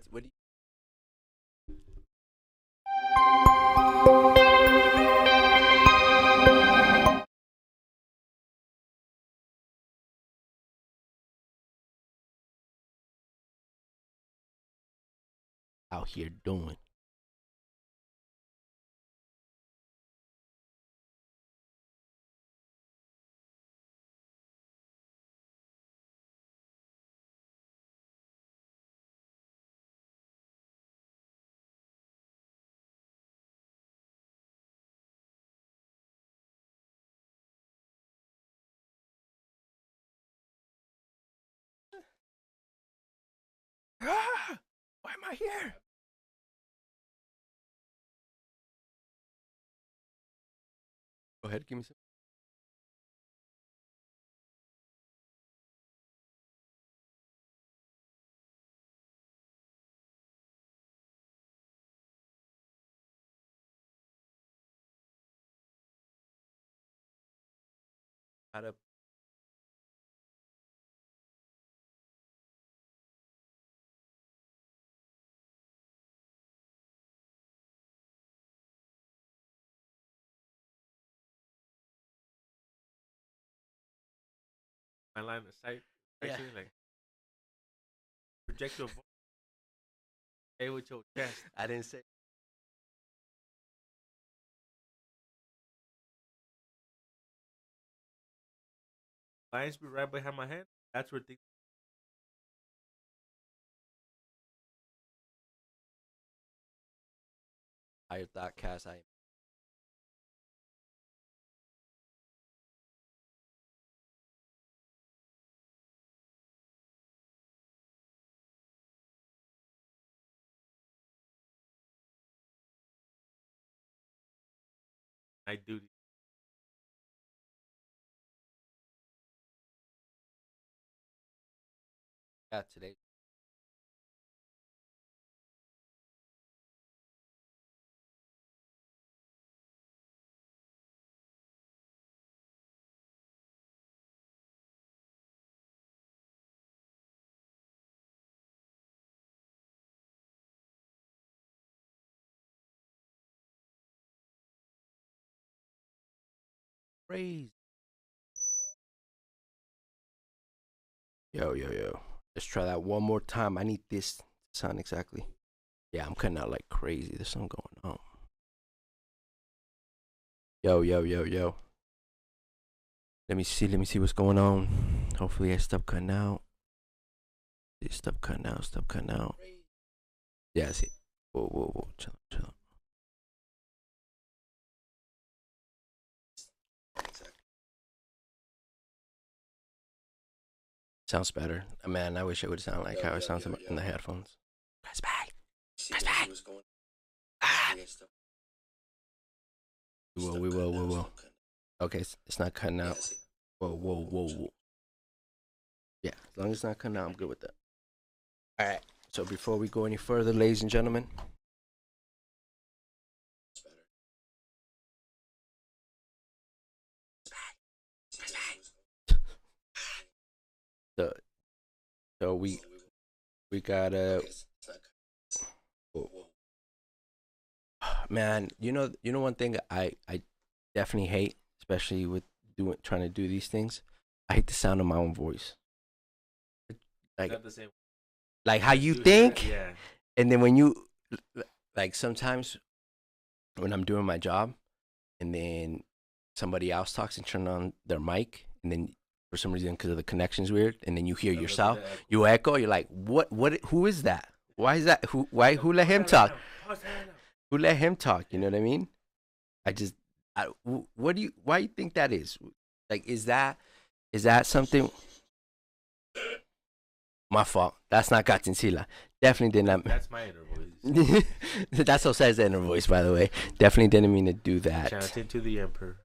What do you out here doing? Ah! Why am I here? Go ahead, give me some. How to my line of sight? Yeah. Actually, like project your voice with your chest. I didn't say. Lines be right behind my head. That's where things. I thought cast. I I do. got today. crazy. Yo, yo, yo. Let's try that one more time. I need this to sound exactly. Yeah, I'm cutting out like crazy. There's something going on. Yo, yo, yo, yo. Let me see what's going on. Hopefully I stop cutting out. Stop cutting out, stop cutting out. Yeah, I see. Whoa, whoa, whoa. Chill, chill. Sounds better. Man, I wish it would sound like how it sounds in the headphones. Press back. Press back. Ah. We will. Okay, it's not cutting out. Whoa, whoa, whoa, whoa. Yeah, as long as it's not cutting out, I'm good with that. All right. So before we go any further, ladies and gentlemen. So we gotta. Man, you know one thing I definitely hate, especially with trying to do these things. I hate the sound of my own voice. Like, not the same. Like how you think, yeah. And then when you, like sometimes when I'm doing my job, and then somebody else talks and turn on their mic, and then for some reason because of the connection's weird, and then you hear yourself, you echo. You're like, what? Who is that? Why is that? Who let him talk? Who let him talk? You know what I mean? Why do you think that is? Like, is that something? My fault. That's not Katzinsila. Definitely did not. That's my inner voice. That's Jose's inner voice, by the way. Definitely didn't mean to do that. Chanting to the emperor.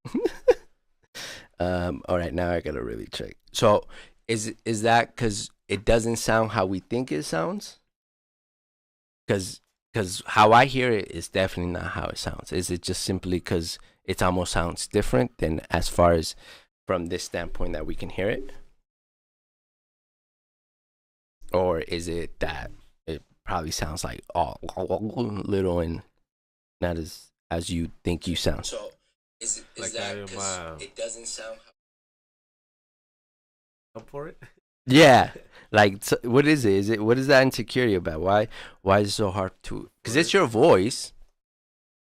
All right, now I gotta really check. So, is that because it doesn't sound how we think it sounds? Because how I hear it is definitely not how it sounds. Is it just simply because it almost sounds different than as far as from this standpoint that we can hear it? Or is it that it probably sounds like all little and not as you think you sound? So is like that because it doesn't sound up for it? Yeah, like so what is it? What is that insecurity about? Why is it so hard to? Because it's your voice.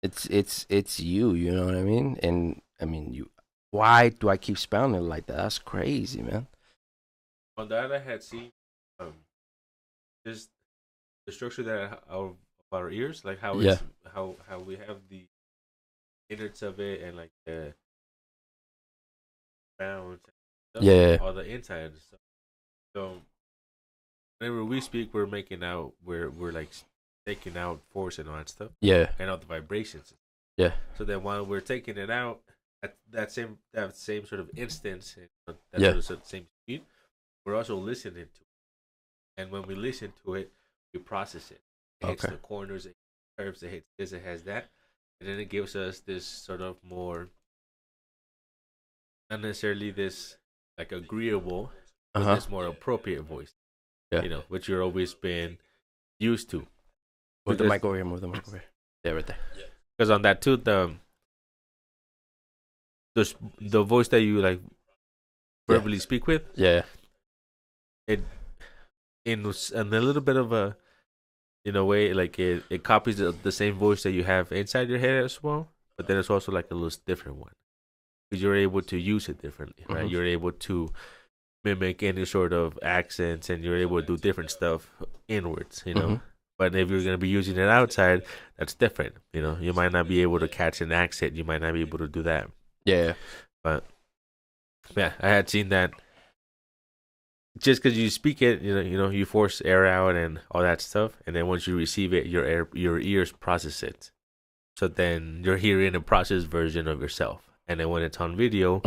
It's you. You know what I mean? And I mean you. Why do I keep spelling it like that? That's crazy, man. On that I had seen, just the structure that of our ears, like how it's how we have the innards of it and like the sounds, all the inside and stuff. So whenever we speak, we're making out, we're like taking out force and all that stuff. Yeah. And all the vibrations. Yeah. So then while we're taking it out at that same sort of instance, sort of same speed, we're also listening to it. And when we listen to it, we process it. It hits the corners, it curves, it hits this, it has that. And then it gives us this sort of more, not necessarily this like agreeable, but this more appropriate voice. Yeah. You know, which you're always been used to. Move the mic over here. Yeah, right there. Because on that too, the voice that you like verbally speak with. Yeah. It in a little bit of a, in a way, like it copies the same voice that you have inside your head as well, but then it's also like a little different one because you're able to use it differently, right? Mm-hmm. You're able to mimic any sort of accents, and you're able to do different stuff inwards, you know. Mm-hmm. But if you're gonna be using it outside, that's different, you know. You might not be able to catch an accent. You might not be able to do that. Yeah, but yeah, I had seen that. Just because you speak it, you know, you force air out and all that stuff, and then once you receive it, your ears process it. So then you're hearing a processed version of yourself, and then when it's on video,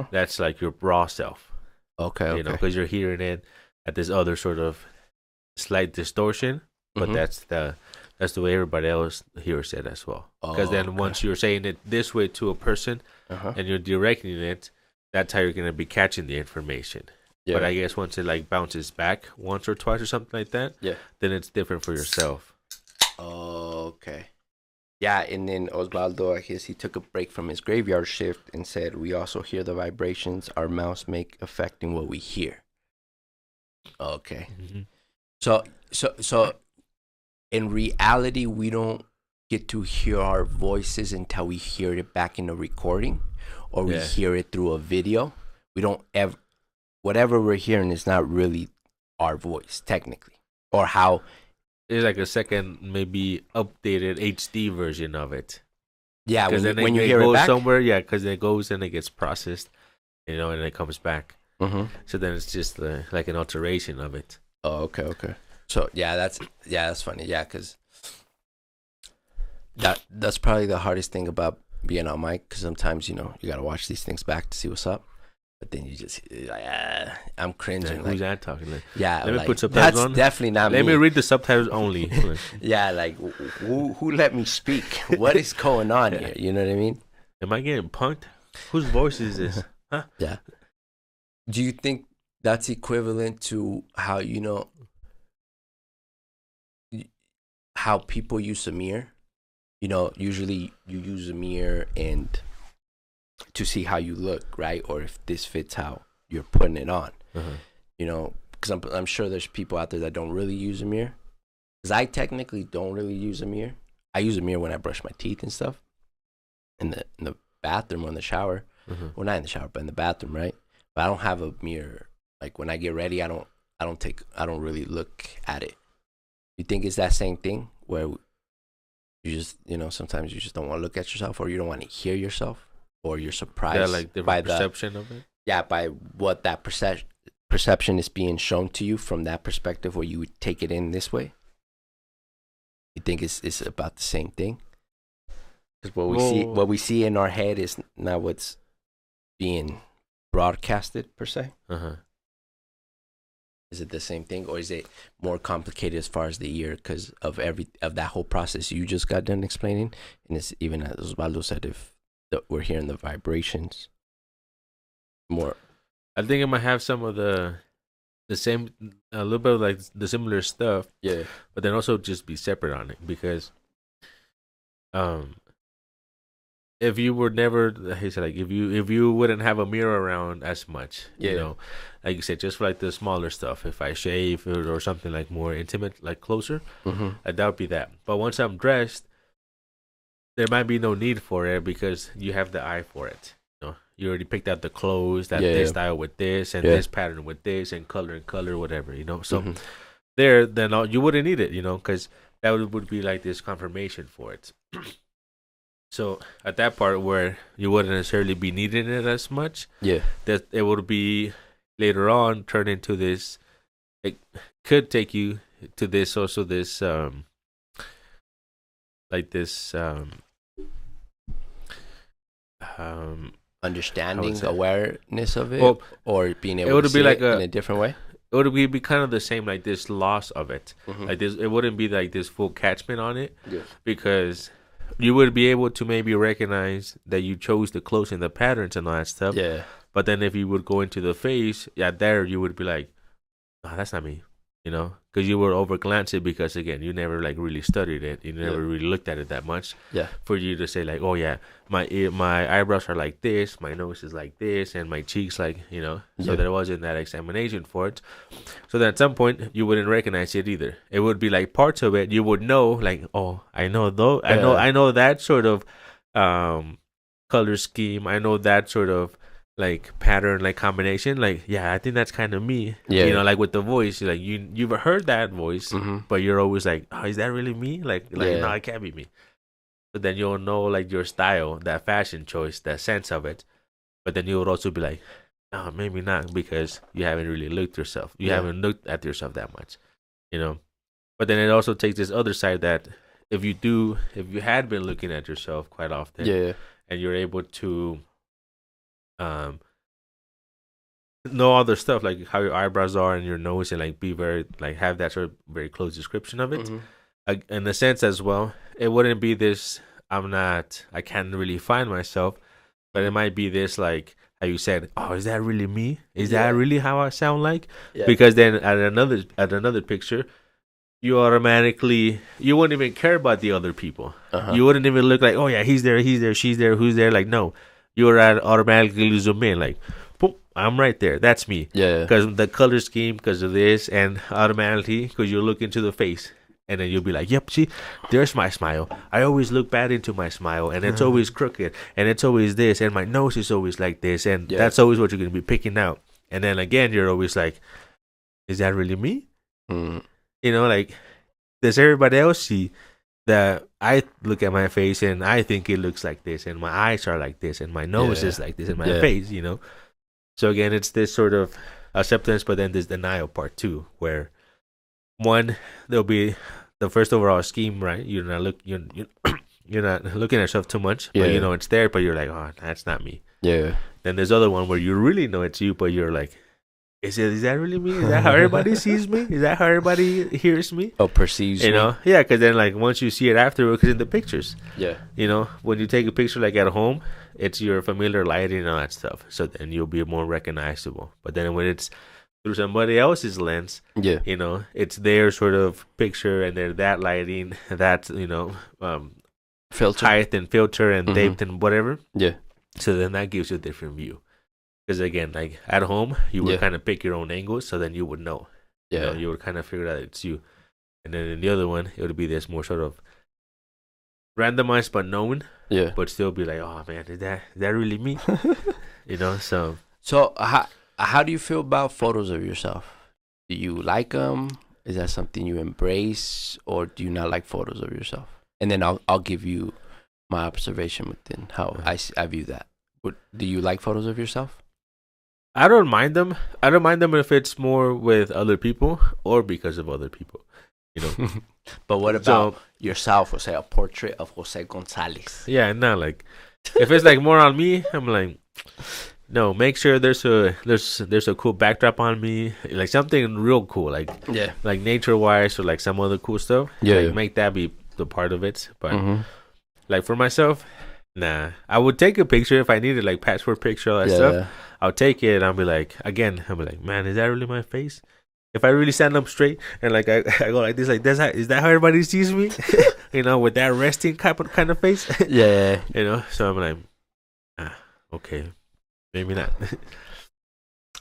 that's like your raw self. Okay. You know, because you're hearing it at this other sort of slight distortion, but that's the way everybody else hears it as well. Because then once you're saying it this way to a person, and you're directing it, that's how you're gonna be catching the information. Yeah. But I guess once it like bounces back once or twice or something like that, then it's different for yourself. Okay. Yeah, and then Osvaldo, I guess he took a break from his graveyard shift and said, "We also hear the vibrations our mouths make affecting what we hear." Okay. Mm-hmm. So in reality, we don't get to hear our voices until we hear it back in the recording, or we hear it through a video. We don't ever, whatever we're hearing is not really our voice technically, or how. It's like a second, maybe updated HD version of it. Yeah, Because then when you it hear it goes back somewhere, because it goes and it gets processed, and it comes back. Mm-hmm. So then it's just like an alteration of it. Oh, okay. So that's funny. Yeah, because that's probably the hardest thing about being on mic. Because sometimes you gotta watch these things back to see what's up, but then you just like, I'm cringing. Who's that talking? Like, yeah, let me put subtitles that's on. Definitely not me. Let me read the subtitles only. Yeah, like who let me speak? What is going on here? You know what I mean? Am I getting punked? Whose voice is this? Huh? Yeah. Do you think that's equivalent to how how people use a mirror? Usually you use a mirror and to see how you look, right? Or if this fits how you're putting it on. Because I'm sure there's people out there that don't really use a mirror. Because I technically don't really use a mirror. I use a mirror when I brush my teeth and stuff. In the bathroom or in the shower. Well, not in the shower, but in the bathroom, right? But I don't have a mirror. Like when I get ready, I don't really look at it. You think it's that same thing where you just, sometimes you just don't want to look at yourself, or you don't want to hear yourself, or you're surprised like different by perception of it? Yeah, by what that perception is being shown to you from that perspective, where you would take it in this way. You think it's about the same thing? Because what we see in our head is not what's being broadcasted per se. Is it the same thing, or is it more complicated as far as the ear because of that whole process you just got done explaining? And it's even as Osvaldo said, if we're hearing the vibrations more. I think it might have some of the same, a little bit of like the similar stuff. Yeah. But then also just be separate on it, because if you were never, he said, like if you wouldn't have a mirror around as much, like you said, just for like the smaller stuff, if I shave or something like more intimate, like closer, that would be that. But once I'm dressed, there might be no need for it, because you have the eye for it. You already picked out the clothes, this style with this, and this pattern with this, and color, whatever, So then you wouldn't need it, because that would be like this confirmation for it. So at that part where you wouldn't necessarily be needing it as much, that it would be later on turn into this. It could take you to this also this like this understanding, awareness of it, or being able to see it in a different way. It would be kind of the same, like this loss of it. Like this, it wouldn't be like this full catchment on it, because you would be able to maybe recognize that you chose the clothes and the patterns and all that stuff. Yeah. But then if you would go into the face, there you would be like, oh, that's not me, because you were over glancing, because again, you never like really studied it. You never really looked at it that much. Yeah. For you to say like, oh yeah, my eyebrows are like this, my nose is like this, and my cheeks like, So there wasn't that examination for it. So then at some point you wouldn't recognize it either. It would be like parts of it you would know, like, oh, I know though, I know that sort of color scheme. I know that sort of like pattern, like combination, like I think that's kind of me. Like with the voice, like you've heard that voice, but you're always like, oh, is that really me? Like no, it can't be me. But then you'll know like your style, that fashion choice, that sense of it. But then you would also be like, oh, maybe not, because you haven't really looked yourself. You haven't looked at yourself that much, But then it also takes this other side that if you had been looking at yourself quite often, and you're able to know other stuff, like how your eyebrows are and your nose, and like be very like have that sort of very close description of it. In a sense as well, it wouldn't be this, I can't really find myself, but it might be this, like how you said, oh, is that really me? Is that really how I sound like? Because then at another picture, you automatically, you wouldn't even care about the other people. You wouldn't even look like, oh yeah, he's there, she's there, who's there. Like, no, you would automatically zoom in. Like, boom, I'm right there. That's me. Yeah. Because the color scheme, because of this, and automatically, because you look into the face. And then you'll be like, yep, see, there's my smile. I always look bad into my smile, and it's always crooked, and it's always this, and my nose is always like this, and that's always what you're going to be picking out. And then again, you're always like, is that really me? You know, like, does everybody else see that I look at my face and I think it looks like this, and my eyes are like this, and my nose is like this, and my face, you know? So again, it's this sort of acceptance, but then this denial part too, where one, there'll be the first overall scheme, right? You're not looking at yourself too much, but you know it's there, but you're like, oh, that's not me. Yeah. Then there's other one where you really know it's you, but you're like, is that really me? Is that how everybody sees me? Is that how everybody hears me? Or perceives you know? Yeah, because then like once you see it afterwards, because in the pictures, you know, when you take a picture like at home, it's your familiar lighting and all that stuff. So then you'll be more recognizable. But then when it's through somebody else's lens, you know, it's their sort of picture, and they're that lighting, that, you know, filter, height and filter and depth and whatever. Yeah. So then that gives you a different view. Because again, like at home, you would kind of pick your own angles, so then you would know. You know, you would kind of figure out it's you. And then in the other one, it would be this more sort of randomized but known. Yeah. But still be like, oh man, is that really me? You know, so. So how do you feel about photos of yourself? Do you like them? Is that something you embrace, or do you not like photos of yourself? And then I'll give you my observation within how I view that. Do you like photos of yourself? I don't mind them. I don't mind them if it's more with other people or because of other people, you know. But what about yourself, or say a portrait of Jose Gonzalez? Yeah, not like, if it's like more on me, I'm like, no, make sure there's a cool backdrop on me, like something real cool, like like nature wise, or like some other cool stuff. Like, make that be the part of it. But like for myself, nah, I would take a picture if I needed, like passport picture, all that stuff. I'll take it and I'll be like, man, is that really my face? If I really stand up straight and like I go like this, is that how everybody sees me? You know, with that resting kind of face. You know, so I'm like, okay, maybe not.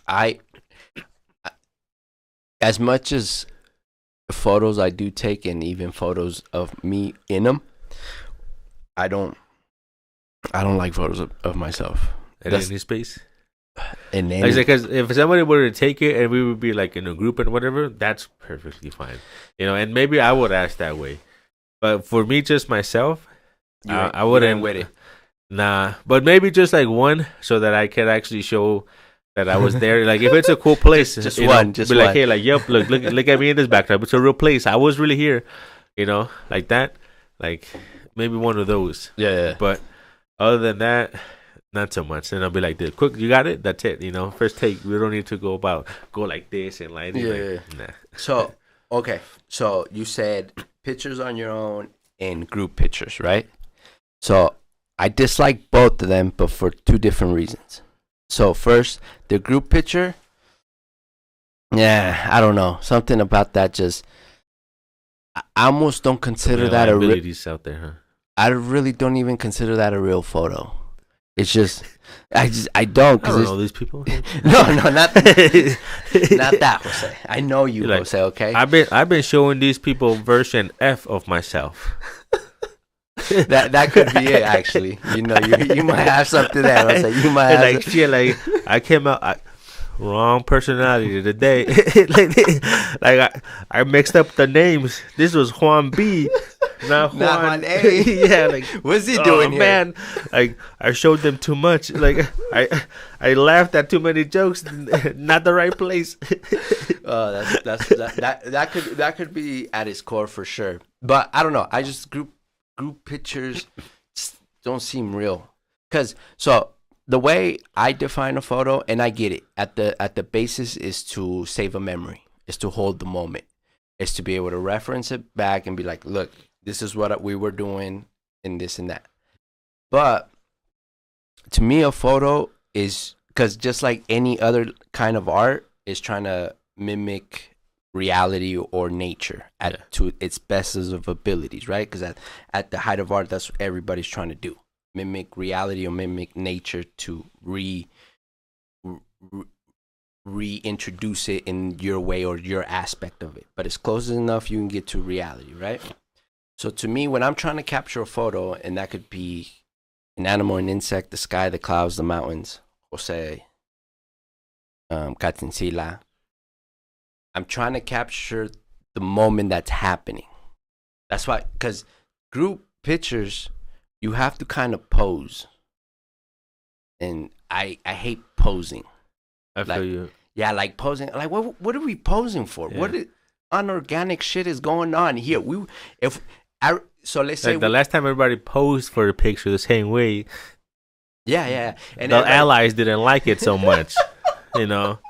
I as much as photos I do take, and even photos of me in them, I don't like photos of myself. In any space? And then, like, because if somebody were to take it and we would be like in a group and whatever, that's perfectly fine. You know, and maybe I would ask that way. But for me, just myself, I wouldn't. With it. Nah, but maybe just like one, so that I could actually show that I was there. Like if it's a cool place, just one, be like, hey, like, yep, look at me in this backdrop. It's a real place. I was really here. You know, like that. Like maybe one of those. Yeah. But other than that, not so much. And I'll be like, this, quick, you got it? That's it. You know, first take. We don't need to go like this and like this. Nah. So, okay. So you said pictures on your own and group pictures, right? So I dislike both of them, but for two different reasons. So first, the group picture. Yeah, I don't know. Something about that just, I almost don't consider that a real. Out there, huh? I really don't even consider that a real photo. It's just, I don't. I don't know these people. No, not that, Jose. I know you, like, Jose. Okay. I've been showing these people version F of myself. that could be it, actually. You know, you might have something there, Jose. You might have like shit. Like I came out. Wrong personality today. like I mixed up the names. This was Juan B, not Juan A. Yeah, like what's he doing here? Man, like I showed them too much. Like I laughed at too many jokes. Not the right place. That could be at its core for sure. But I don't know. I just group pictures don't seem real. So the way I define a photo, and I get it, at the basis is to save a memory, is to hold the moment, is to be able to reference it back and be like, look, this is what we were doing and this and that. But to me, a photo is, because just like any other kind of art, is trying to mimic reality or nature to its best of abilities, right? Because at the height of art, that's what everybody's trying to do: mimic reality or mimic nature to reintroduce it in your way or your aspect of it. But it's close enough you can get to reality, right? So to me, when I'm trying to capture a photo, and that could be an animal, an insect, the sky, the clouds, the mountains, Jose, Katinsila, I'm trying to capture the moment that's happening. That's why, because group pictures, you have to kind of pose. And I hate posing. I feel you. Yeah, like posing. Like, what are we posing for? Yeah. What unorganic shit is going on here? So let's say Like the last time everybody posed for a picture the same way, yeah. And the allies didn't like it so much, you know.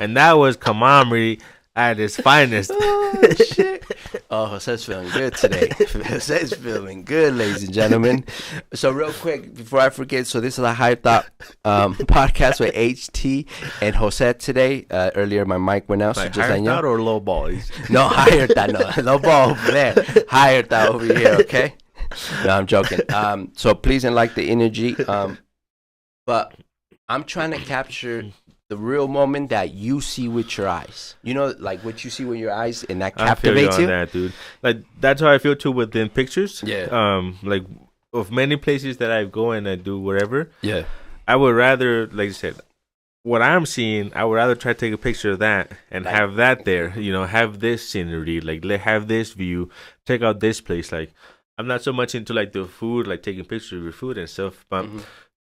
And that was camaraderie at its finest. Oh, shit. Oh, Jose's feeling good today. Jose's feeling good, ladies and gentlemen. So real quick, before I forget, so this is a Higher Thought podcast with HT and Jose today. Earlier, my mic went out. Like so just higher thought or low ball? No, Higher Thought. No, low ball over there. Higher Thought over here, okay? No, I'm joking. So please like the energy. But I'm trying to capture the real moment that you see with your eyes. You know, like what you see with your eyes, and that captivates I feel you on that, dude. Like that's how I feel too within pictures. Yeah. Like of many places that I go and I do whatever. Yeah. I would rather, like I said, what I'm seeing, I would rather try to take a picture of that and have that there. You know, have this scenery, like have this view, check out this place. Like I'm not so much into like the food, like taking pictures of your food and stuff, but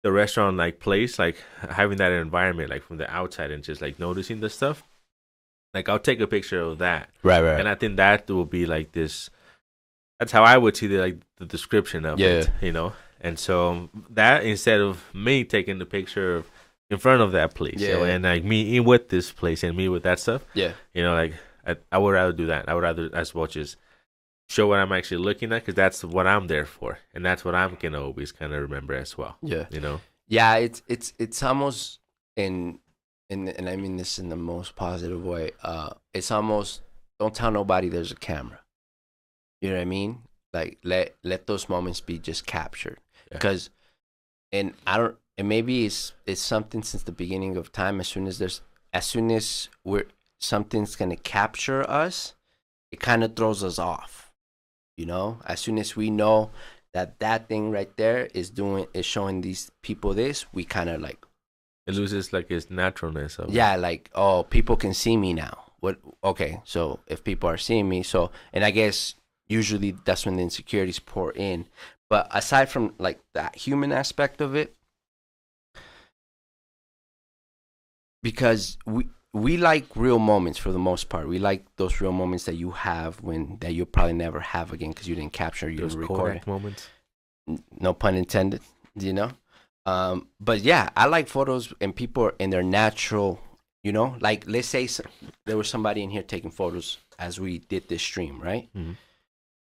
the restaurant like place, like having that environment like from the outside and just like noticing the stuff, like I'll take a picture of that, right, and I think that will be like this. That's how I would see the description of it, you know. And so that, instead of me taking the picture of in front of that place, you know, and like me in with this place and me with that stuff, you know, like I would rather do that. I would rather as much as show what I'm actually looking at, because that's what I'm there for, and that's what I'm gonna always kind of remember as well. Yeah, you know. Yeah, it's almost and I mean this in the most positive way. It's almost, don't tell nobody there's a camera. You know what I mean? Like let those moments be just captured, because and maybe it's something since the beginning of time. As soon as something's gonna capture us, it kind of throws us off. You know, as soon as we know that thing right there is showing these people this, we kind of like, it loses like its naturalness of it. Like, oh, people can see me now. What? Okay, so if people are seeing me, so, and I guess usually that's when the insecurities pour in. But aside from like that human aspect of it, because we like real moments for the most part. We like those real moments that you have that you'll probably never have again because you didn't capture, you didn't record it. Moments. No pun intended, you know? But yeah, I like photos and people in their natural, you know? Like, let's say there was somebody in here taking photos as we did this stream, right? Mm-hmm.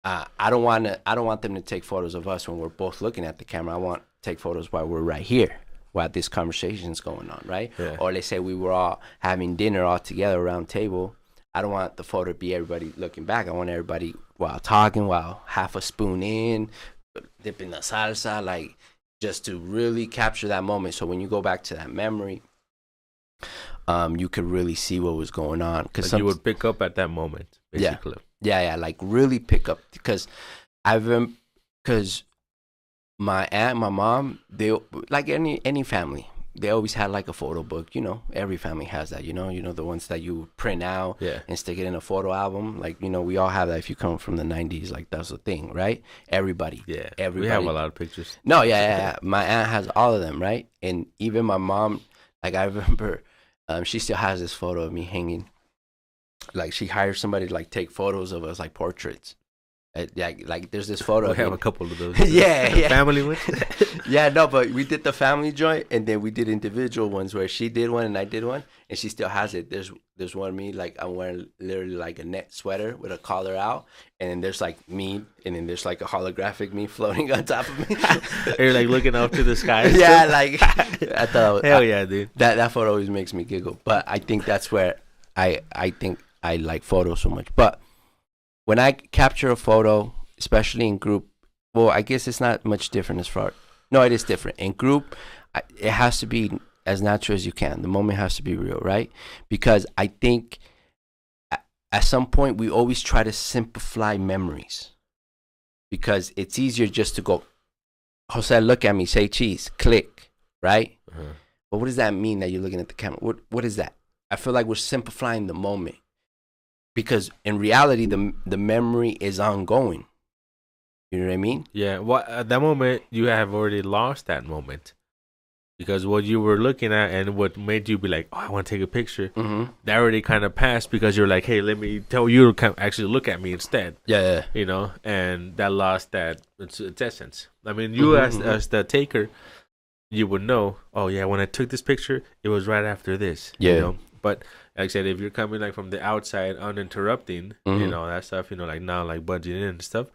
I don't want them to take photos of us when we're both looking at the camera. I want to take photos while we're right here, while this conversation's going on, right? Yeah. Or let's say we were all having dinner all together around table. I don't want the photo to be everybody looking back. I want everybody while talking, while half a spoon in, dipping the salsa, like just to really capture that moment. So when you go back to that memory, you could really see what was going on. Because you would pick up at that moment, basically. Yeah, like really pick up. Because my aunt, my mom, they, like any family, they always had like a photo book. You know, every family has that. You know the ones that you print out and stick it in a photo album. Like, you know, we all have that. If you come from the 90s, like that's the thing, right? Everybody. We have a lot of pictures. No, yeah. My aunt has all of them, right? And even my mom, like I remember, she still has this photo of me hanging. Like she hired somebody to like take photos of us, like portraits. Like there's this photo. We have a couple of those. yeah. Family ones. No, but we did the family joint, and then we did individual ones where she did one and I did one, and she still has it. There's one of me, like I'm wearing literally like a net sweater with a collar out, and then there's like me, and then there's like a holographic me floating on top of me. You're like looking up to the sky. Yeah, like I thought. Hell yeah, dude. That photo always makes me giggle, but I think that's where I think I like photos so much. But when I capture a photo, especially in group, well, I guess it's not much different as far. No, it is different. In group, it has to be as natural as you can. The moment has to be real, right? Because I think at some point we always try to simplify memories because it's easier just to go, Jose, look at me, say cheese, click, right? Uh-huh. But what does that mean that you're looking at the camera? What is that? I feel like we're simplifying the moment because in reality, the memory is ongoing. You know what I mean? Yeah. Well, at that moment, you have already lost that moment because what you were looking at and what made you be like, "Oh, I want to take a picture," that already kind of passed because you're like, "Hey, let me tell you to actually look at me instead." Yeah. You know, and that lost its essence. I mean, you as the taker, you would know. Oh yeah, when I took this picture, it was right after this. Yeah. You know? But like I said, if you're coming like from the outside, uninterrupting, you know that stuff. You know, like now, like budging in and stuff.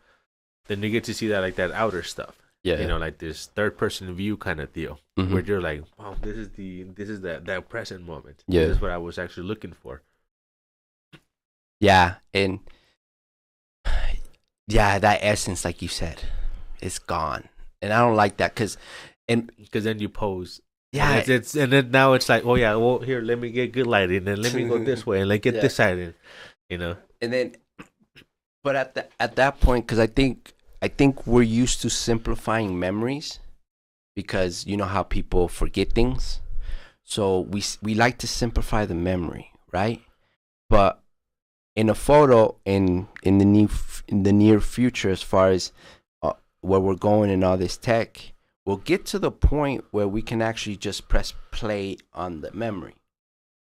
Then you get to see that like that outer stuff. Yeah. You know, like this third person view kind of deal, where you're like, wow, this is that present moment. Yeah. This is what I was actually looking for. Yeah, and yeah, that essence, like you said, is gone, and I don't like that because then you pose. Yeah, and it's and then now it's like, oh yeah, well here, let me get good lighting, and let me go this way, and like get this side in, you know. And then, but at that point, because I think we're used to simplifying memories, because you know how people forget things, so we like to simplify the memory, right? But in a photo, in the near future, as far as where we're going in all this tech, we'll get to the point where we can actually just press play on the memory,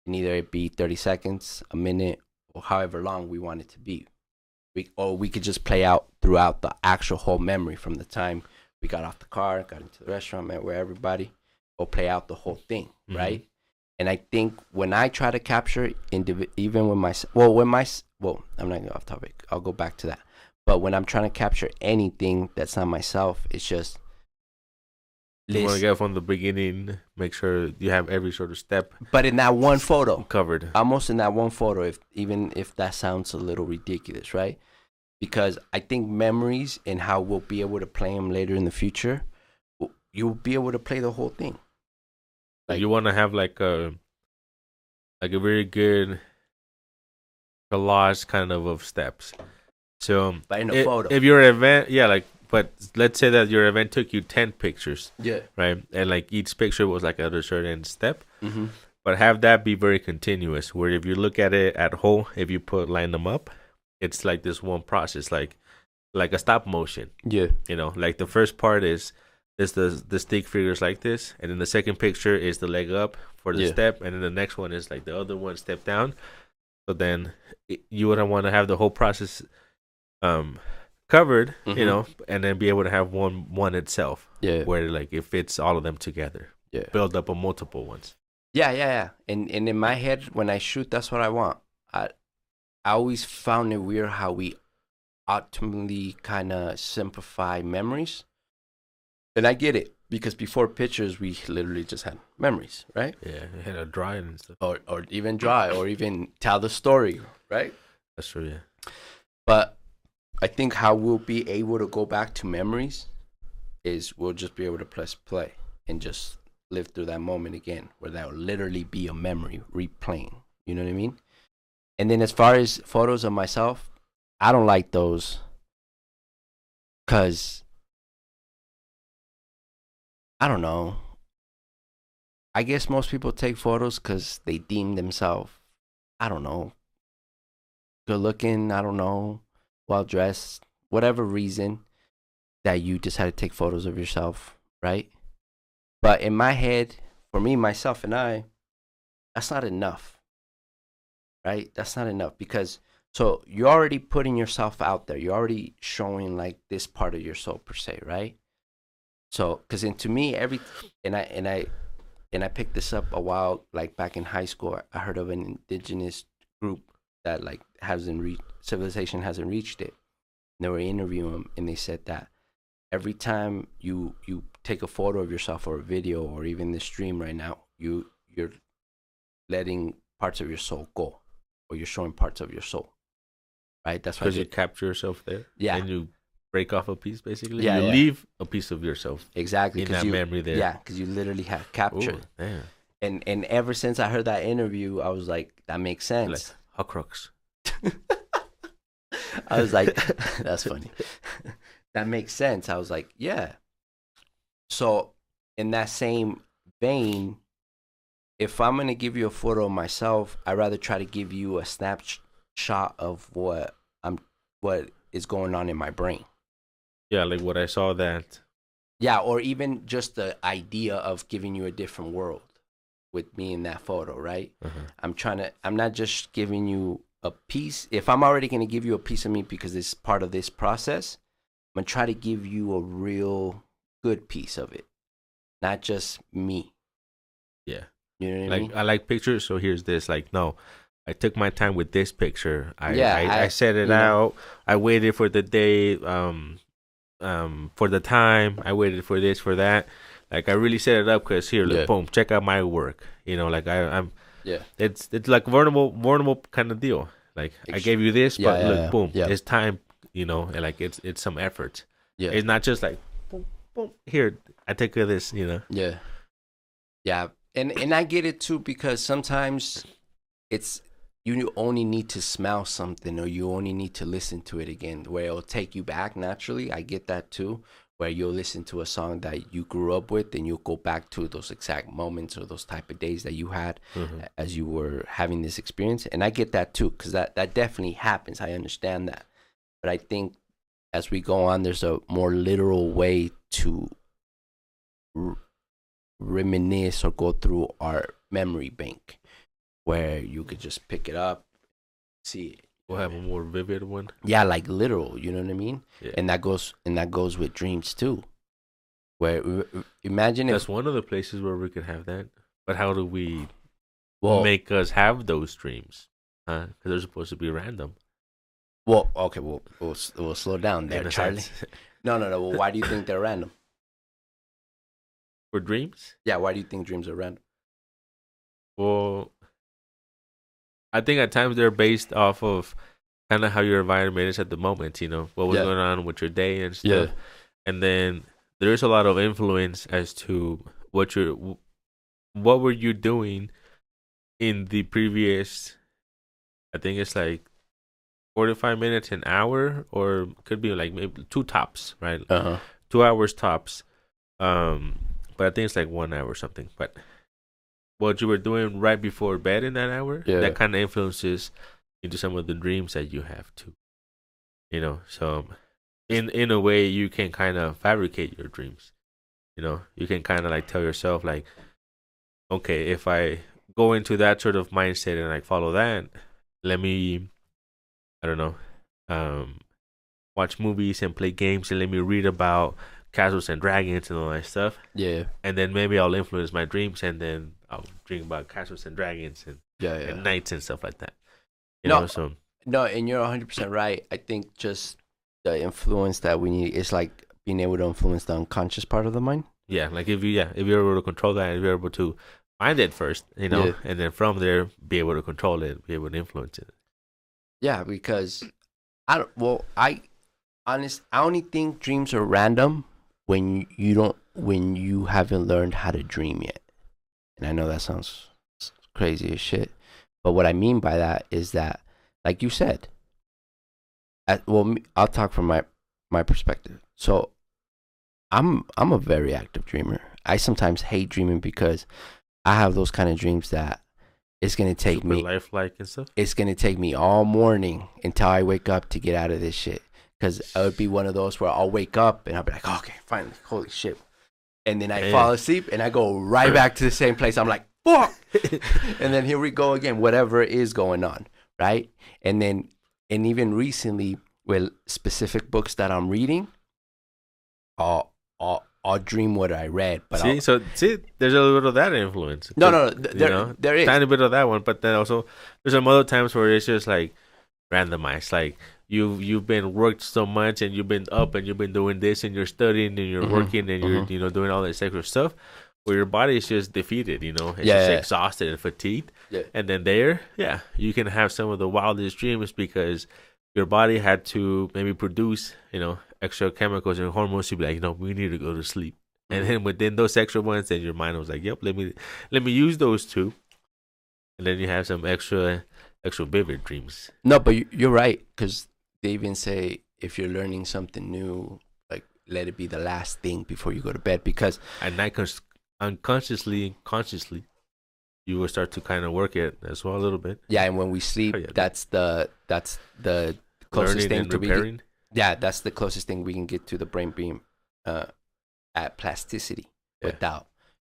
and either it be 30 seconds, a minute, or however long we want it to be. We could just play out throughout the actual whole memory from the time we got off the car, got into the restaurant, met with everybody, or play out the whole thing, right? And I think when I try to capture even when I'm not going off topic. I'll go back to that. But when I'm trying to capture anything that's not myself, it's just you want to get from the beginning, make sure you have every sort of step. But in that one photo, covered. Almost in that one photo, even if that sounds a little ridiculous, right? Because I think memories and how we'll be able to play them later in the future, you'll be able to play the whole thing. Like you want to have like a very good collage kind of steps. So but in a photo, if your event, but let's say that your event took you 10 pictures, right, and like each picture was like at a certain step, but have that be very continuous. Where if you look at it at whole, if you line them up, it's like this one process, like a stop motion. Yeah, you know, like the first part is the stick figures like this, and then the second picture is the leg up for the step, and then the next one is like the other one step down. So then you wouldn't want to have the whole process covered, you know, and then be able to have one itself, where like it fits all of them together, build up a multiple ones. Yeah. And in my head, when I shoot, that's what I want. I always found it weird how we ultimately kind of simplify memories. And I get it, because before pictures, we literally just had memories, right? Yeah, you had to draw it and stuff. Or even draw, or even tell the story, right? That's true, yeah. But I think how we'll be able to go back to memories is we'll just be able to press play and just live through that moment again, where that will literally be a memory replaying. You know what I mean? And then as far as photos of myself, I don't like those because I don't know. I guess most people take photos because they deem themselves, I don't know, good looking, I don't know, well dressed, whatever reason that you decide to take photos of yourself, right? But in my head, for me, myself, and I, that's not enough, right? That's not enough, because so you're already putting yourself out there. You're already showing like this part of your soul per se, right? So, because to me, and I picked this up a while, like back in high school. I heard of an indigenous group that like civilization hasn't reached it. And they were interviewing them, and they said that every time you take a photo of yourself or a video or even the stream right now, you're letting parts of your soul go. or you're showing parts of your soul, right? That's why Because you capture yourself there. Yeah. And you break off a piece, basically. Yeah, you yeah. leave a piece of yourself exactly in that memory there. Yeah, because you literally have captured. Ooh, damn. And ever since I heard that interview, I was like, that makes sense. Like, Horcrux. I was like, that's funny. That makes sense. I was like, yeah. So in that same vein, if I'm gonna give you a photo of myself, I'd rather try to give you a snapshot of what is going on in my brain. Yeah, like what I saw that. Yeah, or even just the idea of giving you a different world with me in that photo, right? I'm not just giving you a piece. If I'm already going to give you a piece of me because it's part of this process, I'm going to try to give you a real good piece of it, not just me. Yeah. You know what I mean? I like pictures, so here's this. Like, no, I took my time with this picture. I set it out. I waited for the day, for the time. I waited for this, for that. Like, I really set it up because here, look, boom, check out my work. You know, like I'm. Yeah. It's like vulnerable kind of deal. Like, I gave you this, but look, boom, it's time. You know, and like it's some effort. Yeah. It's not just like, boom, boom. Here, I take care of this. You know. Yeah. Yeah, and I get it too, because sometimes it's you only need to smell something, or you only need to listen to it again, where it'll take you back naturally. I get that too, where you'll listen to a song that you grew up with and you'll go back to those exact moments or those type of days that you had as you were having this experience. And I get that too, because that definitely happens. I understand that. But I think as we go on, there's a more literal way to reminisce or go through our memory bank, where you could just pick it up, see it. We'll have a more vivid one. Yeah, like literal, you know what I mean? Yeah. And that goes with dreams too. Where imagine That's if one of the places where we could have that. But how do we make make us have those dreams? Because they're supposed to be random. well, okay, we'll slow down there, In a Charlie. sense. No. Well, why do you think they're random? For dreams? Yeah, why do you think dreams are random? Well, I think at times they're based off of kind of how your environment is at the moment, you know, what was going on with your day and stuff. Yeah. And then there's a lot of influence as to what were you doing in the previous, I think it's like 45 minutes, an hour, or could be like maybe 2 tops, right? 2 hours tops. But I think it's like 1 hour or something. But what you were doing right before bed in that hour, that kind of influences into some of the dreams that you have too. You know, so in a way you can kind of fabricate your dreams. You know, you can kind of like tell yourself like, okay, if I go into that sort of mindset and like follow that, let me, I don't know, watch movies and play games and let me read about castles and dragons and all that stuff. Yeah. And then maybe I'll influence my dreams, and then I'll dream about castles and dragons and and knights and stuff like that. You know, so no, and you're 100% right. I think just the influence that we need is like being able to influence the unconscious part of the mind. Yeah, like if you're able to control that, if you're able to find it first, you know, and then from there be able to control it, be able to influence it. Yeah, because I only think dreams are random when you haven't learned how to dream yet. And I know that sounds crazy as shit, but what I mean by that is that, like you said, I'll talk from my perspective. So I'm a very active dreamer. I sometimes hate dreaming because I have those kind of dreams that it's gonna take Super me lifelike and stuff. It's gonna take me all morning until I wake up to get out of this shit. Because I would be one of those where I'll wake up and I'll be like, okay, finally, holy shit. And then I fall asleep and I go right back to the same place. I'm like, fuck. And then here we go again, whatever is going on, right? And even recently, with specific books that I'm reading, I'll dream what I read. But there's a little bit of that influence. No, there is. Tiny bit of that one, but then also there's some other times where it's just like randomized, like you've been worked so much and you've been up and you've been doing this and you're studying and you're working and you're doing all this extra stuff where your body is just defeated, you know, it's Yeah, just yeah. exhausted and fatigued. Yeah. And then you can have some of the wildest dreams because your body had to maybe produce, you know, extra chemicals and hormones to be like, you know, we need to go to sleep. And then within those extra ones, then your mind was like, yep, let me use those two. And then you have some extra vivid dreams. No, but you're right, because they even say if you're learning something new, like let it be the last thing before you go to bed, because At night, unconsciously, consciously, you will start to kind of work it as well a little bit. yeah, and when we sleep, Oh, yeah. that's the closest Learning thing and to repairing. that's the closest thing we can get to the brain being at plasticity without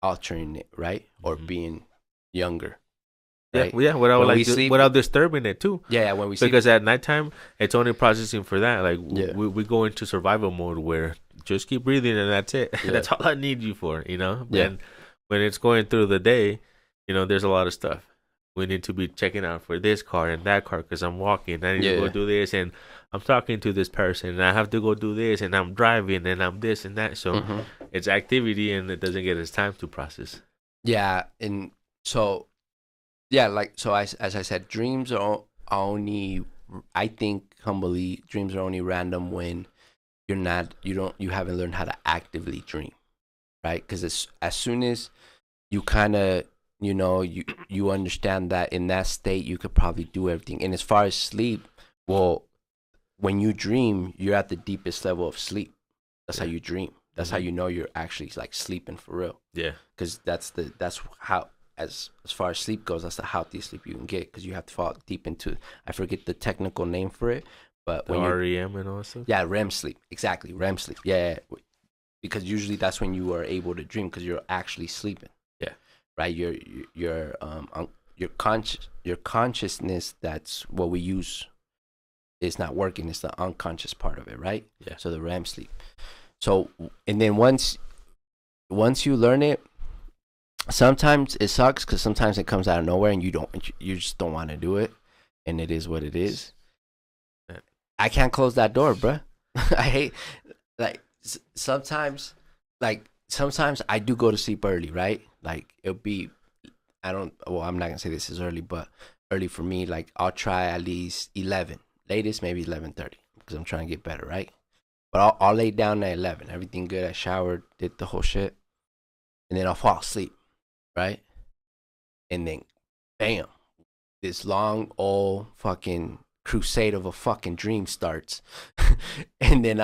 altering it, right? Or being younger. Right? Yeah, without When we sleep, without disturbing it too. Yeah, when we sleep, Because at nighttime, it's only processing for that. Like Yeah. we go into survival mode where just keep breathing and that's it. Yeah. That's all I need you for, you know. Yeah. And when it's going through the day, you know, there's a lot of stuff. We need to be checking out for this car and that car because I'm walking. I need to go do this, and I'm talking to this person, and I have to go do this, and I'm driving, and I'm this and that. So it's activity, and it doesn't get us time to process. Yeah, and so yeah, like so as I said, dreams are only, I think humbly, dreams are only random when you haven't learned how to actively dream, right? Because as soon as you kind of, you know, you understand that in that state you could probably do everything. And as far as sleep, well, when you dream, you're at the deepest level of sleep. That's how you dream. That's how you know you're actually like sleeping for real. Yeah, Because that's how, as far as sleep goes, that's the healthiest sleep you can get, because you have to fall deep into, I forget the technical name for it, but the when REM and all that stuff. yeah, REM sleep, exactly, REM sleep, yeah, because usually that's when you are able to dream because you're actually sleeping. Yeah, right. Your consciousness, that's what we use, is not working. It's the unconscious part of it, right? Yeah. So the REM sleep. So and then once you learn it, sometimes it sucks because sometimes it comes out of nowhere and you just don't want to do it, and it is what it is. I can't close that door, bruh. I hate, like, sometimes I do go to sleep early, right? Like it'll be, I'm not gonna say this is early, but early for me, like I'll try at least 11, latest maybe 11:30, because I'm trying to get better, right? But I'll lay down at 11, everything good. I showered, did the whole shit, and then I'll fall asleep, right? And then, bam, this long old fucking crusade of a fucking dream starts. and then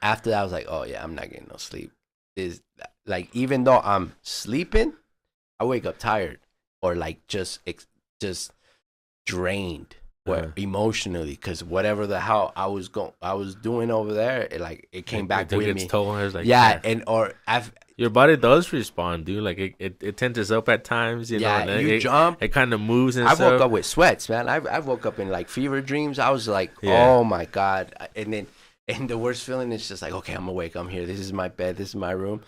after that I was like, oh yeah, I'm not getting no sleep. Is like, even though I'm sleeping, I wake up tired, or like just drained, emotionally, because whatever the hell I was doing over there, it came back with me. Like, yeah, and or your body does respond, dude. Like it tenses up at times, you know. And you jump. It kind of moves and I stuff. woke up with sweats, man. I woke up in like fever dreams. I was like, Yeah. oh my God. And the worst feeling is just like, okay, I'm awake. I'm here. This is my bed. This is my room.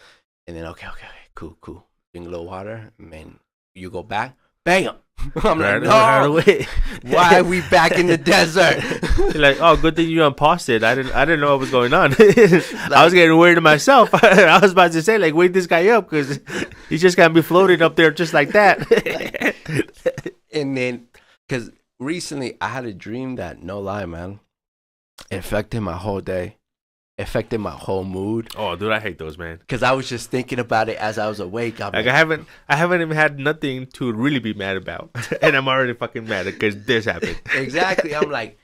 And then, okay, cool. Drink a little water. And then you go back. Bam. I'm like, no. Why are we back in the desert? You're like, oh, good thing you unpaused it. I didn't know what was going on. I was getting worried myself. I was about to say, like, wake this guy up, because he's just gonna be floating up there just like that. And then, because recently I had a dream that, no lie, man, it affected my whole day. It affected my whole mood. Oh, dude, I hate those, man. Because I was just thinking about it as I was awake. I haven't even had nothing to really be mad about, and I'm already fucking mad because this happened. Exactly. I'm like,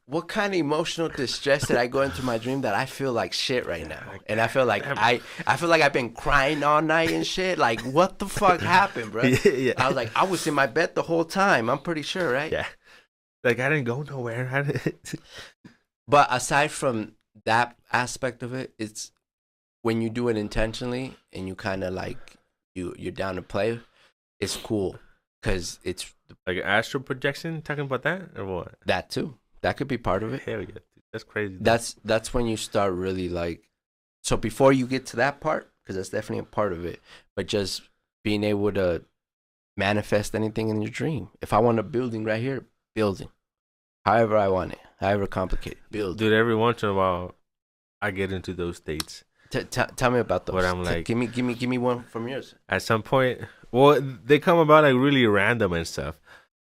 what kind of emotional distress did I go into my dream that I feel like shit right now? And I feel like I feel like I've been crying all night and shit. Like, what the fuck happened, bro? Yeah. I was like, I was in my bed the whole time. I'm pretty sure, right? Yeah. Like, I didn't go nowhere. But aside from that aspect of it, it's when you do it intentionally and you kind of like you're down to play, it's cool, because it's like astral projection. Talking about that or what? that too. That could be part of it. Hell yeah, dude. That's crazy. That's when you start really like. So before you get to that part, because that's definitely a part of it, but just being able to manifest anything in your dream. If I want a building right here, building. However I want it, however complicated, build. Dude, every once in a while, I get into those states. Tell me about those. But I'm like, give me one from yours. at some point, well, they come about like really random and stuff,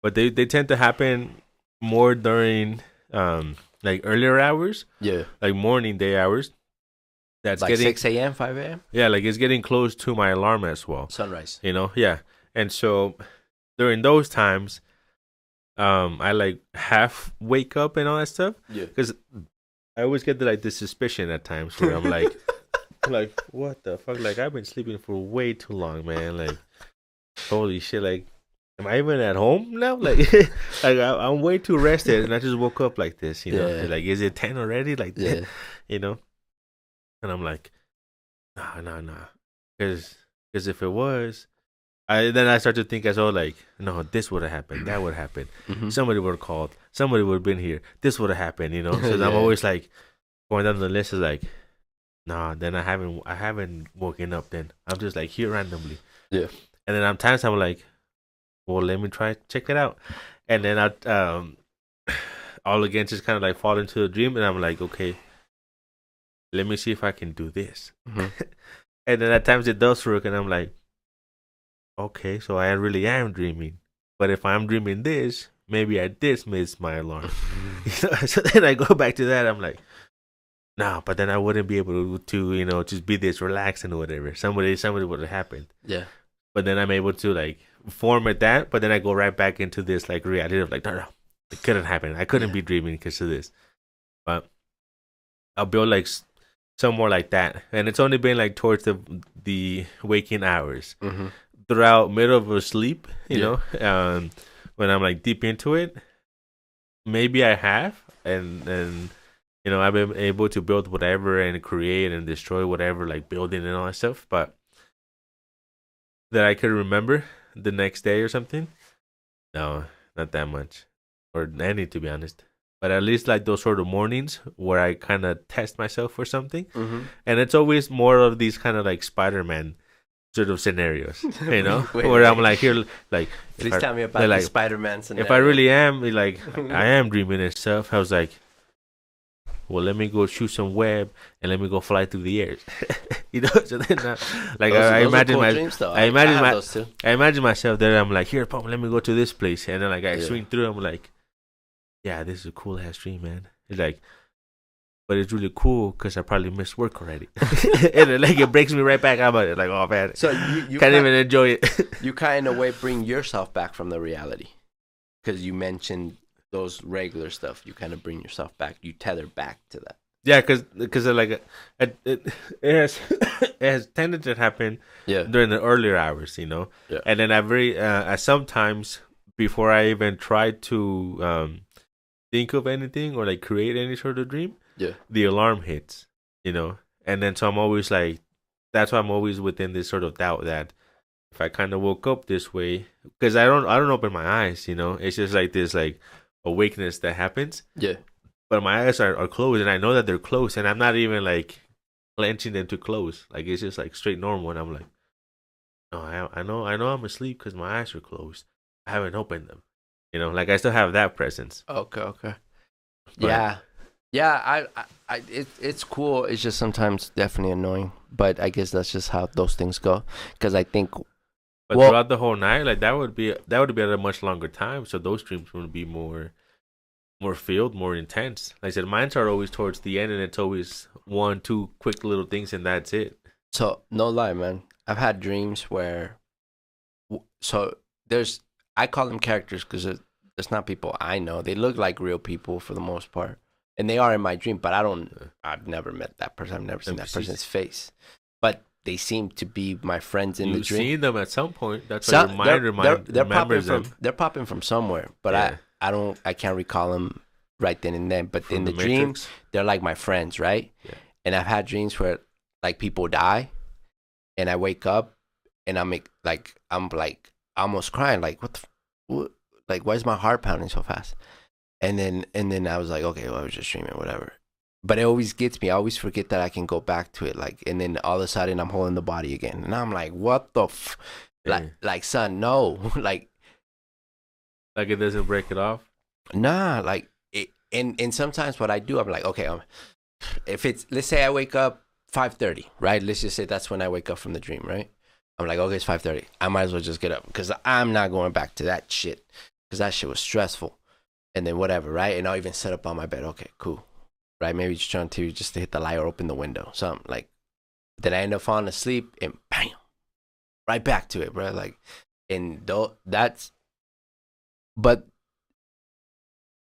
but they tend to happen more during like earlier hours, Yeah. like morning day hours. That's Like getting 6 a.m., 5 a.m.? yeah, like it's getting close to my alarm as well. Sunrise. Yeah. And so during those times, I like half wake up and all that stuff. Yeah. Because I always get like this suspicion at times where I'm like, like what the fuck? Like I've been sleeping for way too long, man. Like holy shit! Like am I even at home now? Like like I'm way too rested, and I just woke up like this. You know, Yeah. like is it 10 already? Like Yeah. you know, and I'm like, nah, because if it was. Then I start to think as well, like, no, this would have happened, that would have happened, somebody would have called, somebody would have been here, this would have happened, you know. So Yeah. I'm always like going down the list is like, nah. Then I haven't woken up. Then I'm just like here randomly. Yeah. And then I'm like, well, let me try check it out, and then all again just kind of like fall into a dream, and I'm like, okay, let me see if I can do this. And then at times it does work, and I'm like, okay, so I really am dreaming. But if I'm dreaming this, maybe I did miss my alarm. So then I go back to that. I'm like, no, but then I wouldn't be able to just be this relaxed and whatever. Somebody would have happened. Yeah. But then I'm able to like format that. But then I go right back into this like reality of like, no, it couldn't happen. I couldn't be dreaming because of this. But I'll build like some more like that, and it's only been like towards the waking hours. Throughout middle of a sleep, you know, when I'm like deep into it, maybe I have, and I've been able to build whatever and create and destroy whatever, like building and all that stuff, but that I could remember the next day or something. No, not that much, or any, to be honest. But at least like those sort of mornings where I kind of test myself for something, and it's always more of these kind of like Spider-Man sort of scenarios, you know, where I'm like here, like, please tell me about the Spider-Man scenario. If I really am like, I am dreaming and stuff, I was like, well, let me go shoot some web and let me go fly through the air, you know. So then, like, I imagine I imagine myself there. I'm like, here, Pop, let me go to this place, and then like I swing through. I'm like, yeah, this is a cool ass dream, man. It's like. But it's really cool because I probably missed work already, and then, like it breaks me right back out of it. Like, oh man, so you can't even enjoy it. You kind of way bring yourself back from the reality, because you mentioned those regular stuff. You kind of bring yourself back. You tether back to that. Yeah, because like it has tended to happen during the earlier hours, you know. Yeah. And then I sometimes before I even try to think of anything or like create any sort of dream. Yeah, the alarm hits, you know, and then so I'm always like, that's why I'm always within this sort of doubt that if I kind of woke up this way, because I don't open my eyes, you know, it's just like this like awakeness that happens. Yeah, but my eyes are closed, and I know that they're closed, and I'm not even like clenching them to close, like it's just like straight normal, and I'm like, no, I know I'm asleep because my eyes are closed. I haven't opened them, you know, like I still have that presence. Okay. But, yeah, it's cool. It's just sometimes definitely annoying, but I guess that's just how those things go. Because I think, but throughout the whole night, like that would be at a much longer time. So those dreams would be more filled, more intense. Like I said, mine are always towards the end, and it's always 1-2 quick little things, and that's it. So no lie, man. I've had dreams where, I call them characters because it's not people I know. They look like real people for the most part. And they are in my dream, but I've never met that person. I've never seen that person's face. But they seem to be my friends in the dream. You've seen them at some point. That's why your mind remembers them. They're popping from somewhere, but I can't recall them right then and then. But in the dream, they're like my friends, right? Yeah. And I've had dreams where like people die, and I wake up, and I'm almost crying. Like what? Like why is my heart pounding so fast? And then I was like, okay, well, I was just dreaming, whatever. But it always gets me. I always forget that I can go back to it. Like, and then all of a sudden I'm holding the body again, and I'm like, what the like, son, no, like it doesn't break it off. Nah, like it. And sometimes what I do, I'm like, okay, if it's, let's say I wake up 5:30, right? Let's just say that's when I wake up from the dream, right? I'm like, okay, it's 5:30. I might as well just get up because I'm not going back to that shit because that shit was stressful. And then whatever, right? And I'll even set up on my bed. Okay, cool, right? Maybe just turn on TV just to hit the light or open the window, something like. Then I end up falling asleep and bam, right back to it, bro. Like, and though that's, but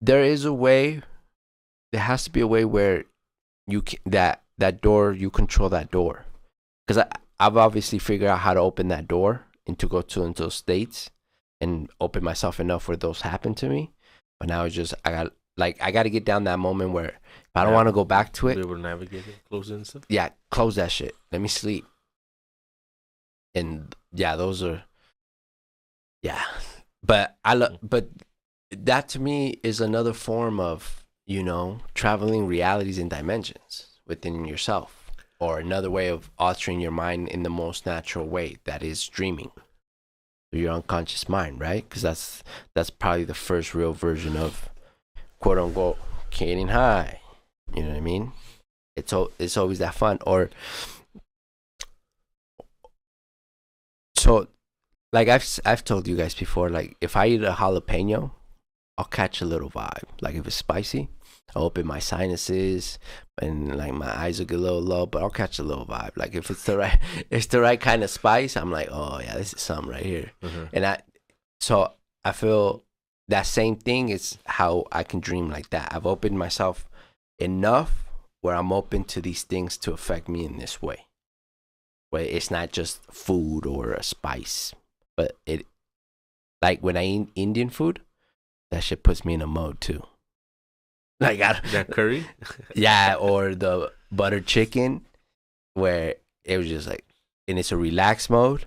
there is a way. There has to be a way where you can that door, you control that door, because I've obviously figured out how to open that door and to go to into those states and open myself enough where those happen to me. But now it's just I got to get down that moment where if I don't want to go back to it, be able to navigate it, close it and stuff. Yeah, close that shit. Let me sleep. And yeah, those are but but that to me is another form of, traveling realities and dimensions within yourself, or another way of altering your mind in the most natural way, that is dreaming. Your unconscious mind, right? Because that's probably the first real version of quote unquote getting high. You know what I mean? It's always that fun. Or so, like I've told you guys before, like if I eat a jalapeno, I'll catch a little vibe. Like if it's spicy, I'll open my sinuses and like my eyes will get a little low, but I'll catch a little vibe. Like if it's the right kind of spice, I'm like, oh yeah, this is something right here. And I feel that same thing is how I can dream like that. I've opened myself enough where I'm open to these things to affect me in this way. Where it's not just food or a spice, but it, like when I eat Indian food, that shit puts me in a mode too. Like that curry? Yeah, or the butter chicken, where it was just like, and it's a relaxed mode,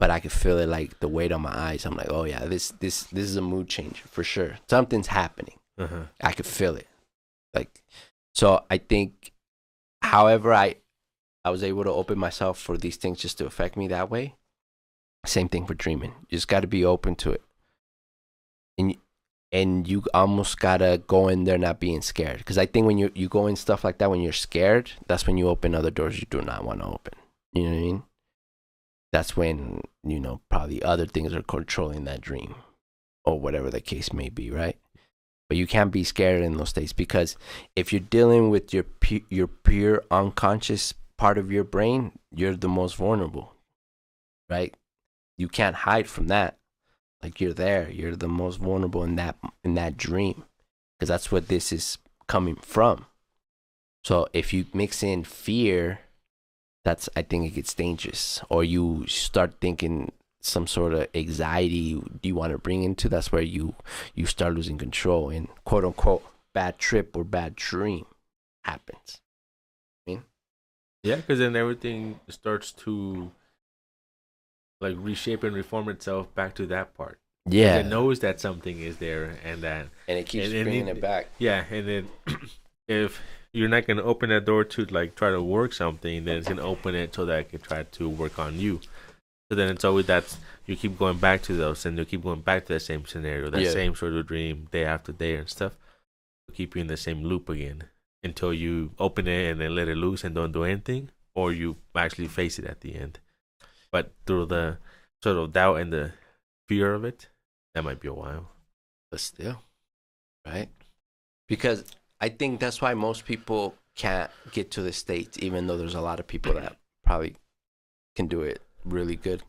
but I could feel it like the weight on my eyes. I'm like, oh yeah, this is a mood change for sure. Something's happening. I could feel it. Like, so I think, however I was able to open myself for these things just to affect me that way. Same thing for dreaming. You just got to be open to it. And you almost got to go in there not being scared. Because I think when you go in stuff like that, when you're scared, that's when you open other doors you do not want to open. You know what I mean? That's when, probably other things are controlling that dream. Or whatever the case may be, right? But you can't be scared in those states. Because if you're dealing with your pure unconscious part of your brain, you're the most vulnerable, right? You can't hide from that. Like you're there, you're the most vulnerable in that dream, because that's what this is coming from. So if you mix in fear, I think it gets dangerous. Or you start thinking some sort of anxiety do you want to bring into, that's where you start losing control, and quote unquote bad trip or bad dream happens. Yeah, because then everything starts to like reshape and reform itself back to that part. Yeah, it knows that something is there, and it keeps bringing it back. Yeah, and then if you're not gonna open that door to like try to work something, then it's gonna open it so that it can try to work on you. So then it's always that you keep going back to those, and you keep going back to that same scenario, that same sort of dream, day after day and stuff. Keep you in the same loop again until you open it and then let it loose and don't do anything, or you actually face it at the end. But through the sort of doubt and the fear of it, that might be a while. But still, right? Because I think that's why most people can't get to the States, even though there's a lot of people that probably can do it really good,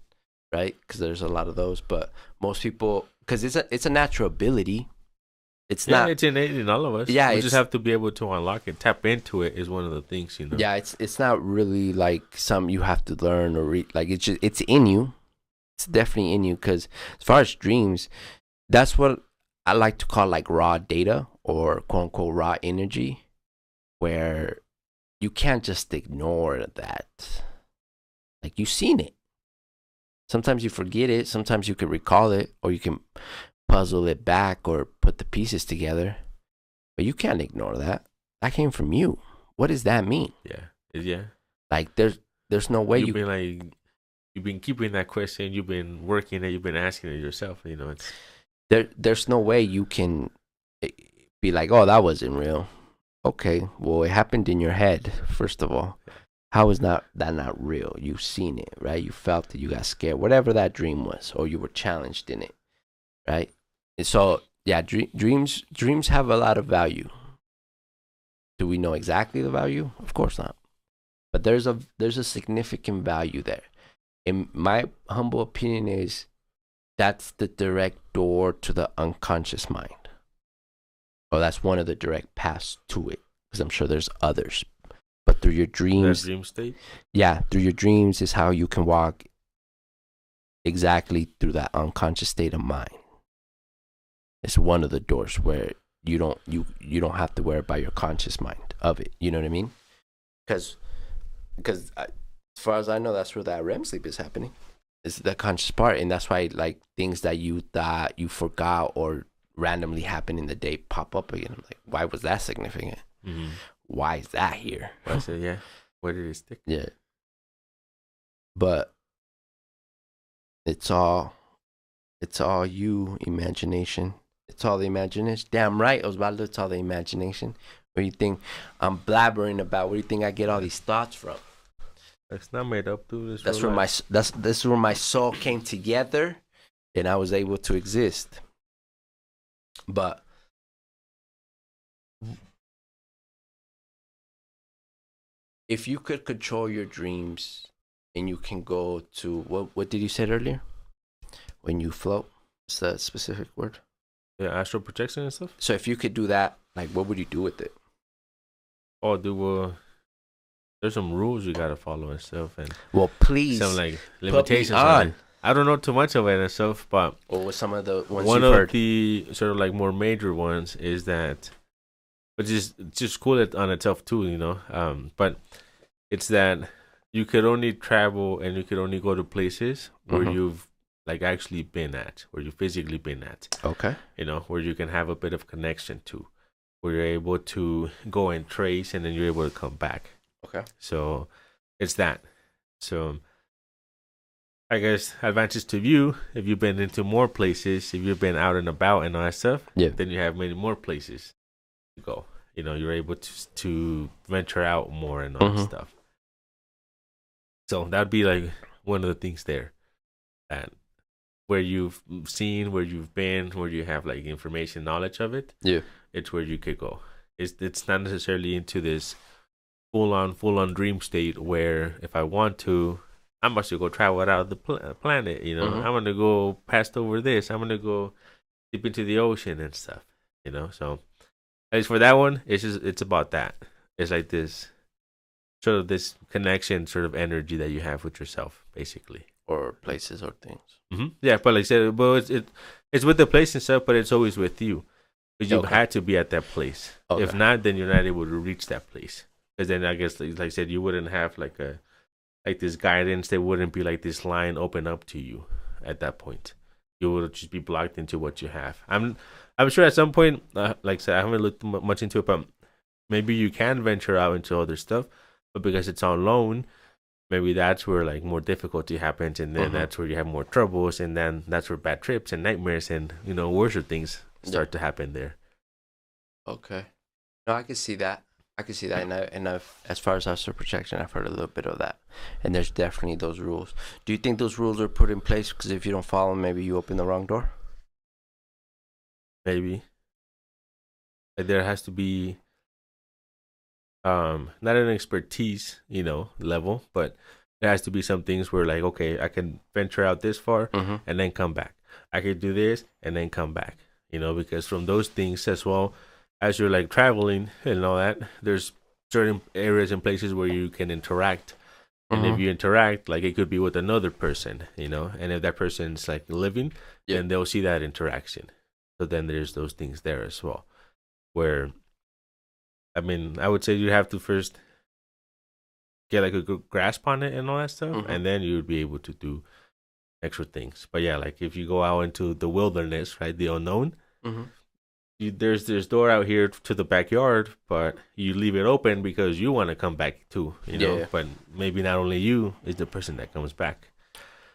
right? Because there's a lot of those. But most people, because it's a natural ability. It's not. It's innate in all of us. Yeah, we just have to be able to unlock it. Tap into it is one of the things, Yeah, it's not really like something you have to learn or read. Like it's in you. It's definitely in you. Because as far as dreams, that's what I like to call like raw data, or quote unquote raw energy, where you can't just ignore that. Like you've seen it. Sometimes you forget it. Sometimes you can recall it, or you can puzzle it back or put the pieces together, but you can't ignore that. That came from you. What does that mean? Yeah. Like there's no way you've been keeping that question. You've been working it. You've been asking it yourself. It's there's no way you can be like, oh, that wasn't real. Okay, well, it happened in your head first of all. How is that not real? You've seen it, right? You felt it. You got scared. Whatever that dream was, or you were challenged in it, right? And so, yeah, dreams have a lot of value. Do we know exactly the value? Of course not. But there's a significant value there. In my humble opinion, is that's the direct door to the unconscious mind. Or that's one of the direct paths to it. Because I'm sure there's others. But through your dreams, that dream state. yeah, through your dreams is how you can walk exactly through that unconscious state of mind. It's one of the doors where you don't have to worry about your conscious mind of it. You know what I mean? Because as far as I know, that's where that REM sleep is happening. It's the conscious part, and that's why like things that you thought you forgot or randomly happen in the day pop up again. I'm like, why was that significant? Mm-hmm. Why is that here? I said, yeah. Where did it stick? Yeah. But it's all you, imagination. It's all the imagination. Damn right, Osvaldo, it's all the imagination. What do you think I'm blabbering about? Where do you think I get all these thoughts from? It's not made up, dude. That's where that's where my soul came together, and I was able to exist. But if you could control your dreams, and you can go to what did you say earlier? When you float, what's that specific word? Yeah, astral projection and stuff. So if you could do that, like, what would you do with it? Oh, dude, there's some rules you gotta follow and stuff, and Well, please, some like limitations on. on it. I don't know too much of it and stuff, but Or with some of the ones one you've of heard. the sort of like more major ones is that, which is just cool on itself too, you know. But it's that you could only travel and you could only go to places where you've like actually been at, where you've physically been at. Okay. You know, where you can have a bit of connection to, where you're able to go and trace, and then you're able to come back. Okay. So it's that. So I guess advantage to you, if you've been into more places, if you've been out and about and all that stuff, Yeah. then you have many more places to go. You know, you're able to venture out more and all that stuff. So that'd be like one of the things there, that where you've seen, where you've been, where you have like information, knowledge of it. Yeah. It's where you could go. It's not necessarily into this full on dream state where if I want to, I'm about to go travel out of the planet. You know, I'm gonna go past over this. I'm gonna go deep into the ocean and stuff. You know, so at least for that one, it's about that. It's like this sort of this connection, sort of energy that you have with yourself, basically. Or places or things. Yeah, but like I said, well, it's with the place and stuff, but it's always with you, because you had to be at that place. Okay. If not, then you're not able to reach that place. Because then I guess, like I said, you wouldn't have like this guidance. There wouldn't be like this line open up to you at that point. You would just be blocked into what you have. I'm sure at some point, like I said, I haven't looked much into it, but maybe you can venture out into other stuff. But because it's on loan, maybe that's where like more difficulty happens, and then that's where you have more troubles, and then that's where bad trips and nightmares and worse things start to happen there. Okay. No, I can see that. And I've, as far as astral projection, I've heard a little bit of that. And there's definitely those rules. Do you think those rules are put in place because if you don't follow them, maybe you open the wrong door? Maybe. Like there has to be not an expertise, level, but there has to be some things where like, okay, I can venture out this far and then come back. I could do this and then come back, because from those things as well, as you're like traveling and all that, there's certain areas and places where you can interact. And if you interact, like it could be with another person, and if that person's like living, then they'll see that interaction. So then there's those things there as well, where, I mean, I would say you have to first get like a good grasp on it and all that stuff, and then you would be able to do extra things. But yeah, like if you go out into the wilderness, right, the unknown, there's this door out here to the backyard, but you leave it open because you want to come back too, but maybe not only you is the person that comes back.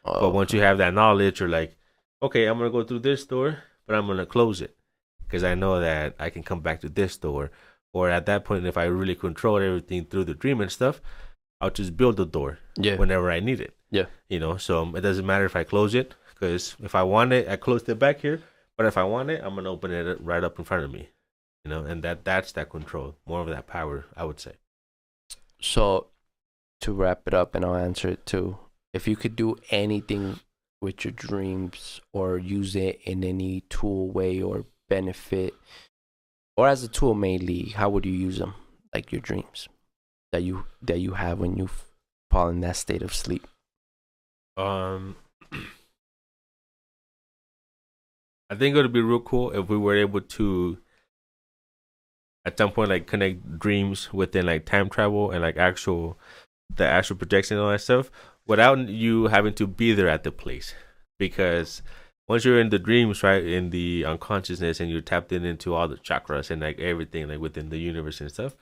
But once you have that knowledge, you're like, okay, I'm going to go through this door, but I'm going to close it because I know that I can come back to this door. Or at that point, if I really control everything through the dream and stuff, I'll just build the door whenever I need it. Yeah. You know, so it doesn't matter if I close it, because if I want it, I closed it back here. But if I want it, I'm gonna open it right up in front of me. You know, and that's that control, more of that power, I would say. So, to wrap it up, and I'll answer it too. If you could do anything with your dreams, or use it in any tool way or benefit, or as a tool mainly, how would you use them? Like your dreams that you have when you fall in that state of sleep. I think it would be real cool if we were able to, at some point, like connect dreams within like time travel and like the actual projection and all that stuff, without you having to be there at the place. Because once you're in the dreams, right, in the unconsciousness, and you're tapped into all the chakras and like everything like within the universe and stuff,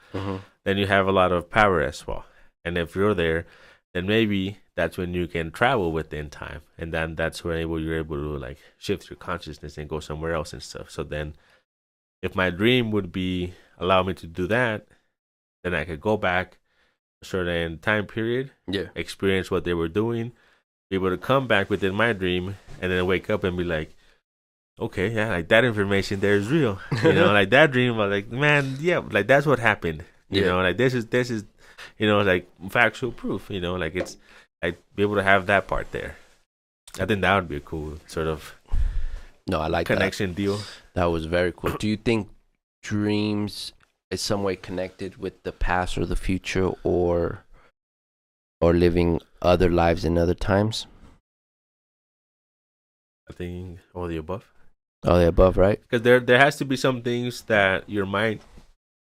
then you have a lot of power as well. And if you're there, then maybe that's when you can travel within time, and then that's when you're able to like shift your consciousness and go somewhere else and stuff. So then, if my dream would be allow me to do that, then I could go back a certain time period, experience what they were doing, be able to come back within my dream, and then wake up and be like, okay, yeah, like that information there is real. You know, like that dream, I was like, man, yeah, like that's what happened. You know, like this is, you know, like factual proof. You know, like it's like be able to have that part there. I think that would be a cool sort of I like connection deal. That was very cool. Do you think dreams is some way connected with the past or the future, or living other lives in other times? I think all the above. All the above, right? Because there has to be some things that your mind,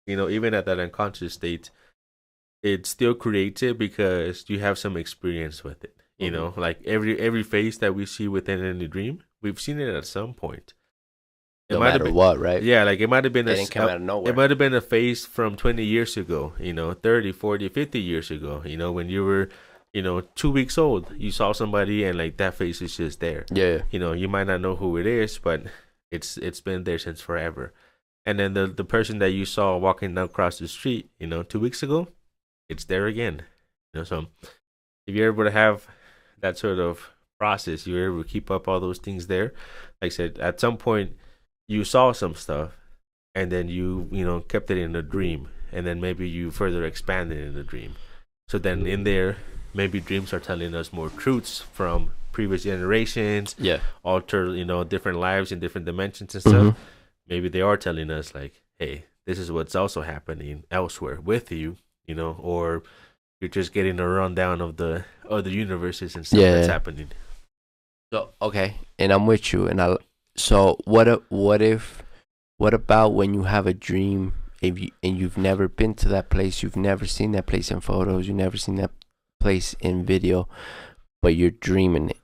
you know, even at that unconscious state, it still creates it because you have some experience with it. You know, like every face that we see within any dream, we've seen it at some point. No matter what, right? Yeah, like it might have been it didn't come out of nowhere. It might have been a face from 20 years ago, you know, 30, 40, 50 years ago, you know, when you were, you know, 2 weeks old, you saw somebody and like that face is just there. Yeah. You know, you might not know who it is, but it's been there since forever. And then the person that you saw walking across the street, you know, 2 weeks ago, it's there again. You know, so if you're able to have that sort of process, you're able to keep up all those things there. Like I said, at some point you saw some stuff, and then you know, kept it in a dream, and then maybe you further expanded in the dream. So then in there, maybe dreams are telling us more truths from previous generations, alter, you know, different lives in different dimensions and stuff. Maybe they are telling us like, hey, this is what's also happening elsewhere with you, you know, or you're just getting a rundown of the other universes and stuff that's happening. So okay, and I'm with you, and so what about when you have a dream, and you've never been to that place, you've never seen that place in photos, you've never seen that place in video, but you're dreaming it?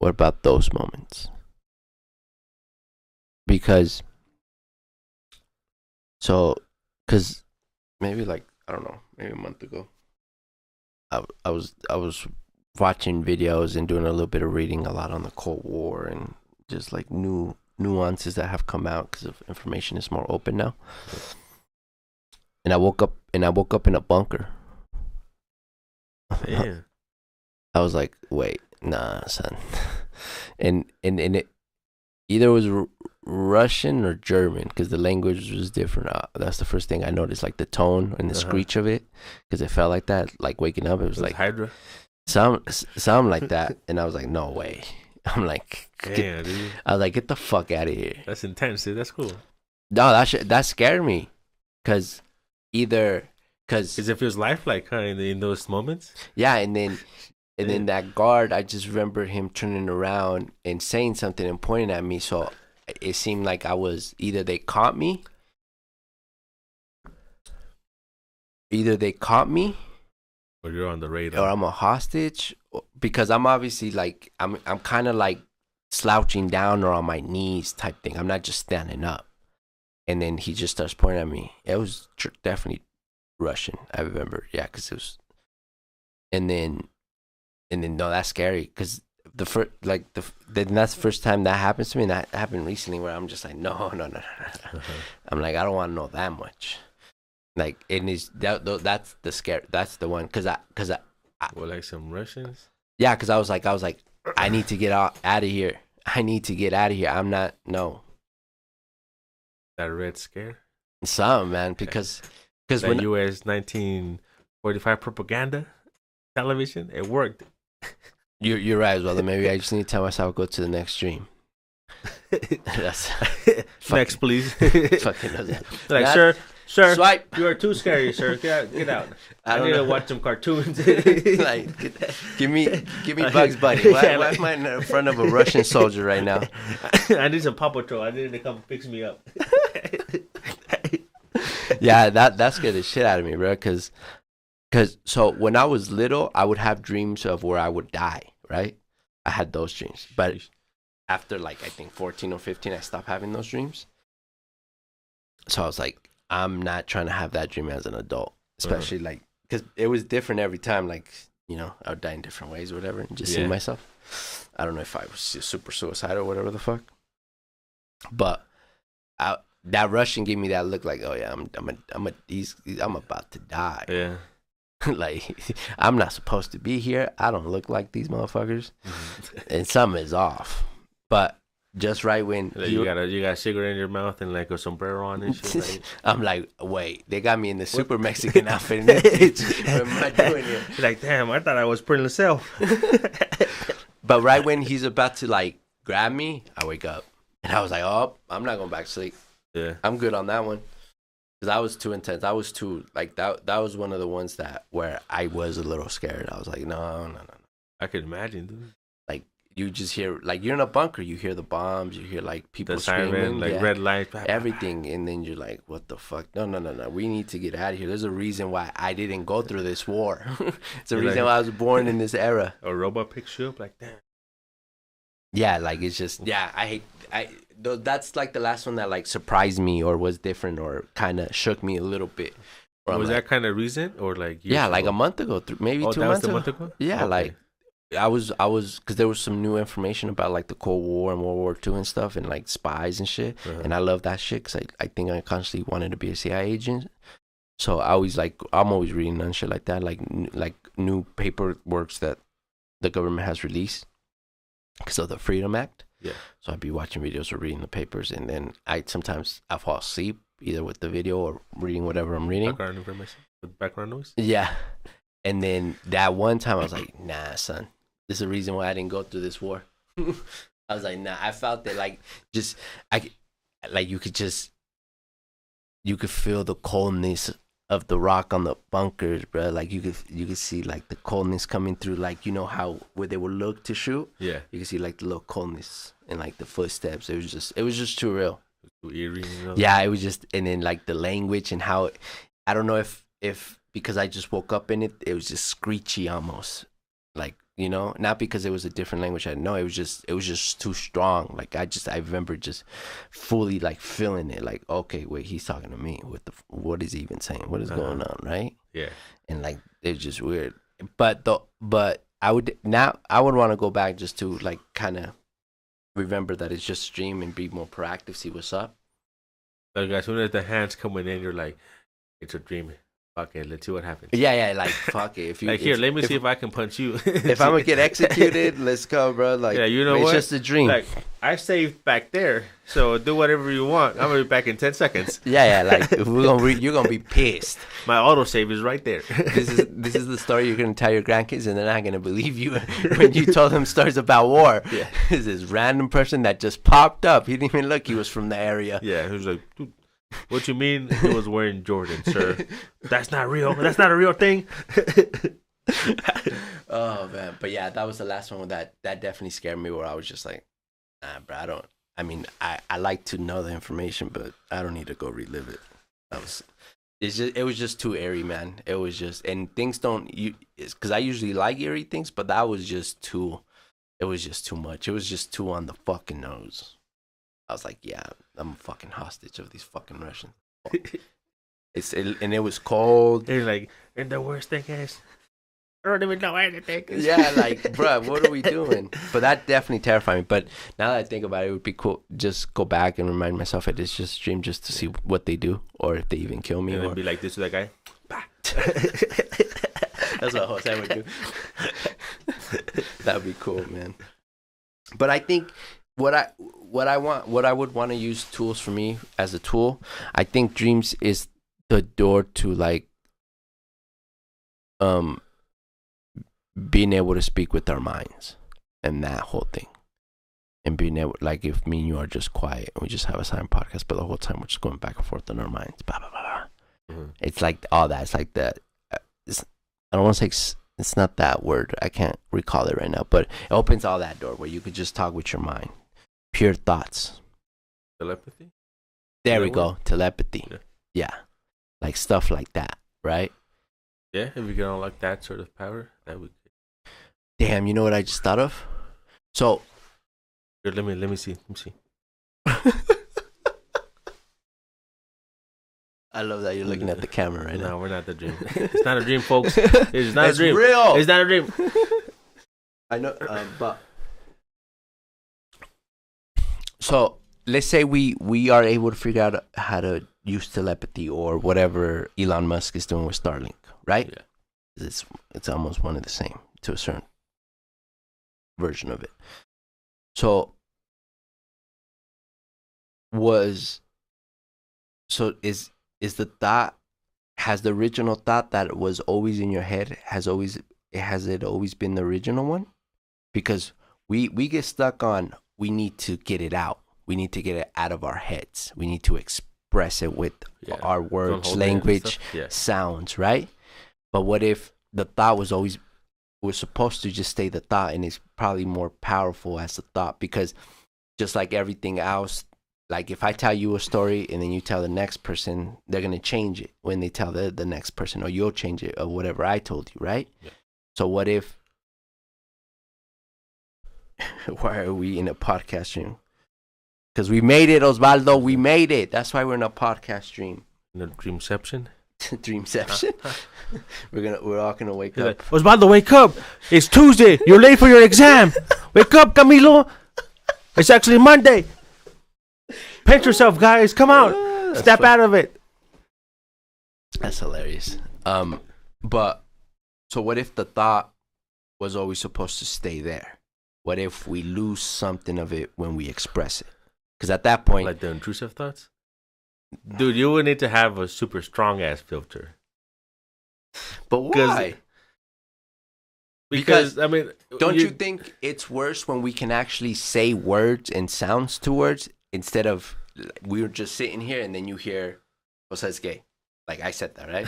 What about those moments? Because maybe like, I don't know, maybe a month ago, I was watching videos and doing a little bit of reading a lot on the Cold War and just like new nuances that have come out because of information is more open now. And I woke up in a bunker. Yeah. I was like, wait, nah, son. and it either was Russian or German, because the language was different. That's the first thing I noticed, like the tone and the screech of it, because it felt like that, like waking up. It was like Hydra. Something like that. And I was like, no way. I'm like, damn, dude. I was like, get the fuck out of here. That's intense, dude. That's cool. No, that scared me, because it feels lifelike, huh, in those moments. Yeah, and then that guard, I just remember him turning around and saying something and pointing at me. So it seemed like I was either they caught me, or you're on the radar, or I'm a hostage, because I'm obviously like I'm kind of like slouching down or on my knees type thing. I'm not just standing up. And then he just starts pointing at me. It was definitely Russian, I remember. Yeah, because it was. And then no, that's scary, because then that's the first time that happens to me. And that happened recently, where I'm just like, no. I'm like, I don't want to know that much. Like it is that's the scare. That's the one because Well, like some Russians. yeah, because I was like I need to get out of here. I need to get out of here. I'm not no That Red Scare. some man because That when U.S. 1945 propaganda television. It worked. you're right as well. Then maybe I just need to tell myself go to the next stream. That's Next, please. fucking does that. Like, That- sir, Swipe. you are too scary, sir. Get out. I I don't need know. to watch some cartoons. Like, give me Bugs Bunny. Why, Yeah, why like- am I in front of a Russian soldier right now? I need some Paw Patrol. I need to come fix me up. Yeah, that scared the shit out of me, bro. Cause so when I was little, I would have dreams of where I would die. Right, I had those dreams, but after like I think 14 or 15, I stopped having those dreams. So I was like, I'm not trying to have that dream as an adult, especially like because it was different every time. Like I would die in different ways or whatever, and just see Yeah. myself. I don't know if I was super suicidal or whatever the fuck, but that Russian gave me that look like, oh yeah, I'm about to die. Yeah. Like I'm not supposed to be here. I don't look like these motherfuckers, and something is off. But just right when Like you got a cigarette in your mouth and like a sombrero on and shit. Like, I'm like, wait, they got me in the super Mexican outfit. What am I doing here? you're like, damn, I thought I was Prince Self. But right when he's about to like grab me, I wake up, and I was like, oh, I'm not going back to sleep. Yeah. I'm good on that one. Because I was too intense. I was too, like, that was one of the ones where I was a little scared. I was like, no. I could imagine, dude. Like, you just hear, like, you're in a bunker. You hear the bombs. You hear, like, people The screaming. siren, like yeah, red light. everything. And then you're like, what the fuck? No. We need to get out of here. There's a reason why I didn't go through this war. It's a You're reason like- why I was born in this era. A robot picks you up like, damn. Yeah, like, it's just, that's, like, the last one that, like, surprised me or was different or kind of shook me a little bit. Where Was I'm that like, kind of recent or like years yeah, like ago? a month ago, maybe Oh, 2 that months was the ago. month ago? Yeah, Okay. like I was because there was some new information about like the Cold War and World War II and stuff and like spies and shit. Uh-huh. And I love that shit because I think I constantly wanted to be a CIA agent. So I always I'm always reading and shit like that, like new paperworks that the government has released because of the Freedom Act. Yeah. So I'd be watching videos or reading the papers, and then sometimes I fall asleep either with the video or reading whatever I'm reading. Background information. With background noise. Yeah. And then that one time I was like, nah, son, this is the reason why I didn't go through this war. I was like, nah, I felt that you could feel the coldness of the rock on the bunkers, bro. Like you could see like the coldness coming through, like, you know how where they would look to shoot? Yeah. You could see like the little coldness and like the footsteps. It was just too real. Too eerie, you know? Yeah, it was just, and then like the language and how, I don't know if because I just woke up in it, it was just screechy almost, like, not because it was a different language. I know it was just too strong. Like I remember just fully like feeling it. Like, okay, wait, he's talking to me. What is he even saying? What is going on, right? Yeah. And like it's just weird. But I would want to go back just to like kind of remember that it's just stream and be more proactive, see what's up. Like as soon as the hands coming in, you're like, it's a dream. Fuck it, let's see what happens. Yeah, like fuck it. If you Like here, let me see if I can punch you. if I'm gonna get executed, let's go, bro. Like, Yeah, you know it's what? just a dream. Like I saved back there, so do whatever you want. I'm gonna be back in 10 seconds. yeah, like if you're gonna be pissed. My autosave is right there. This is the story you're gonna tell your grandkids, and they're not gonna believe you when you told them stories about war. Yeah. This is random person that just popped up. He didn't even look. He was from the area. Yeah, he was like, dude, what you mean he was wearing Jordan, sir? That's not real. That's not a real thing. Oh man, but yeah, that was the last one that definitely scared me. Where I was just like, nah, bro, I don't. I mean, I like to know the information, but I don't need to go relive it. It was just too airy, man. It was just, and things because I usually like airy things, but that was just too. It was just too much. It was just too on the fucking nose. I was like, yeah, I'm a fucking hostage of these fucking Russians. And it was cold. He's like, and the worst thing is, I don't even know anything. Yeah, like, bruh, what are we doing? But that definitely terrified me. But now that I think about it, it would be cool. Just go back and remind myself it is just a dream, just to see what they do, or if they even kill me, And or then be like this to that guy. that's what Jose would do. That would be cool, man. But I think what I would want to use tools for me as a tool. I think dreams is the door to like being able to speak with our minds and that whole thing, and being able, like, if me and you are just quiet and we just have a silent podcast, but the whole time we're just going back and forth in our minds, blah, blah, blah, blah. Mm-hmm. It's like all that. It's like that. I don't want to say it's not that word. I can't recall it right now, but it opens all that door where you could just talk with your mind, pure thoughts. Telepathy. There we go. Telepathy. Yeah, like stuff like that, right? Yeah, if we can unlock that sort of power, that would. Damn, you know what I just thought of? So, here, let me see. Let me see. I love that you're looking at the camera right now. No, we're not the dream. It's not a dream, folks. It's not a dream. Real. It's not a dream. I know, but so let's say we are able to figure out how to use telepathy or whatever Elon Musk is doing with Starlink, right? Yeah. It's almost one and the same to a certain version of it. So is the thought, has the original thought that was always in your head, has it always been the original one? Because we get stuck on, we need to get it out. We need to get it out of our heads. We need to express it with our words, language, sounds, right? But what if the thought was supposed to just stay the thought, and it's probably more powerful as a thought? Because just like everything else, like if I tell you a story and then you tell the next person, they're going to change it when they tell the next person, or you'll change it, or whatever I told you, right? Yeah. So what if, why are we in a podcast stream? Because we made it, Osvaldo, we made it. That's why we're in a podcast stream. In a dreamception? Dreamception? We're all gonna wake up. Like, Osvaldo, wake up! It's Tuesday. You're late for your exam. Wake up, Camilo. It's actually Monday. Pinch yourself, guys. Come out. Step out of it. That's hilarious. But so what if the thought was always supposed to stay there? What if we lose something of it when we express it? Because at that point, like the intrusive thoughts, dude, you would need to have a super strong ass filter. But why? Because I mean, don't you think it's worse when we can actually say words and sounds to words, instead of we were just sitting here and then you hear Jose's gay? Like I said that, right?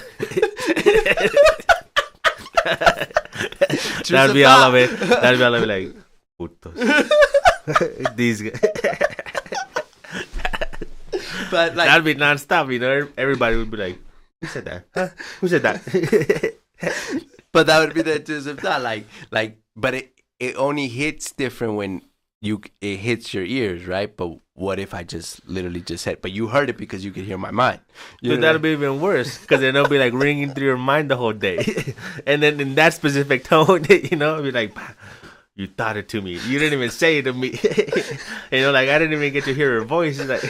That'd be all of it. That'd be all of it, like putos. These guys. But like, that'd be nonstop, you know. Everybody would be like, "Who said that? Huh? Who said that?" But that would be the intrusive thought, like. But it only hits different when it hits your ears, right? But what if I just literally just said, but you heard it because you could hear my mind? But that'd be even worse, because then it'll be like ringing through your mind the whole day, and then in that specific tone, you know, it'll be like, you thought it to me. You didn't even say it to me. You know, like I didn't even get to hear her voice. Like,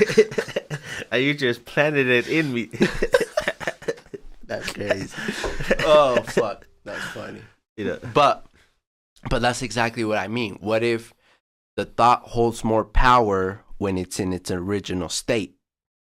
you just planted it in me. That's crazy. Oh fuck, that's funny. You know, but that's exactly what I mean. What if the thought holds more power when it's in its original state,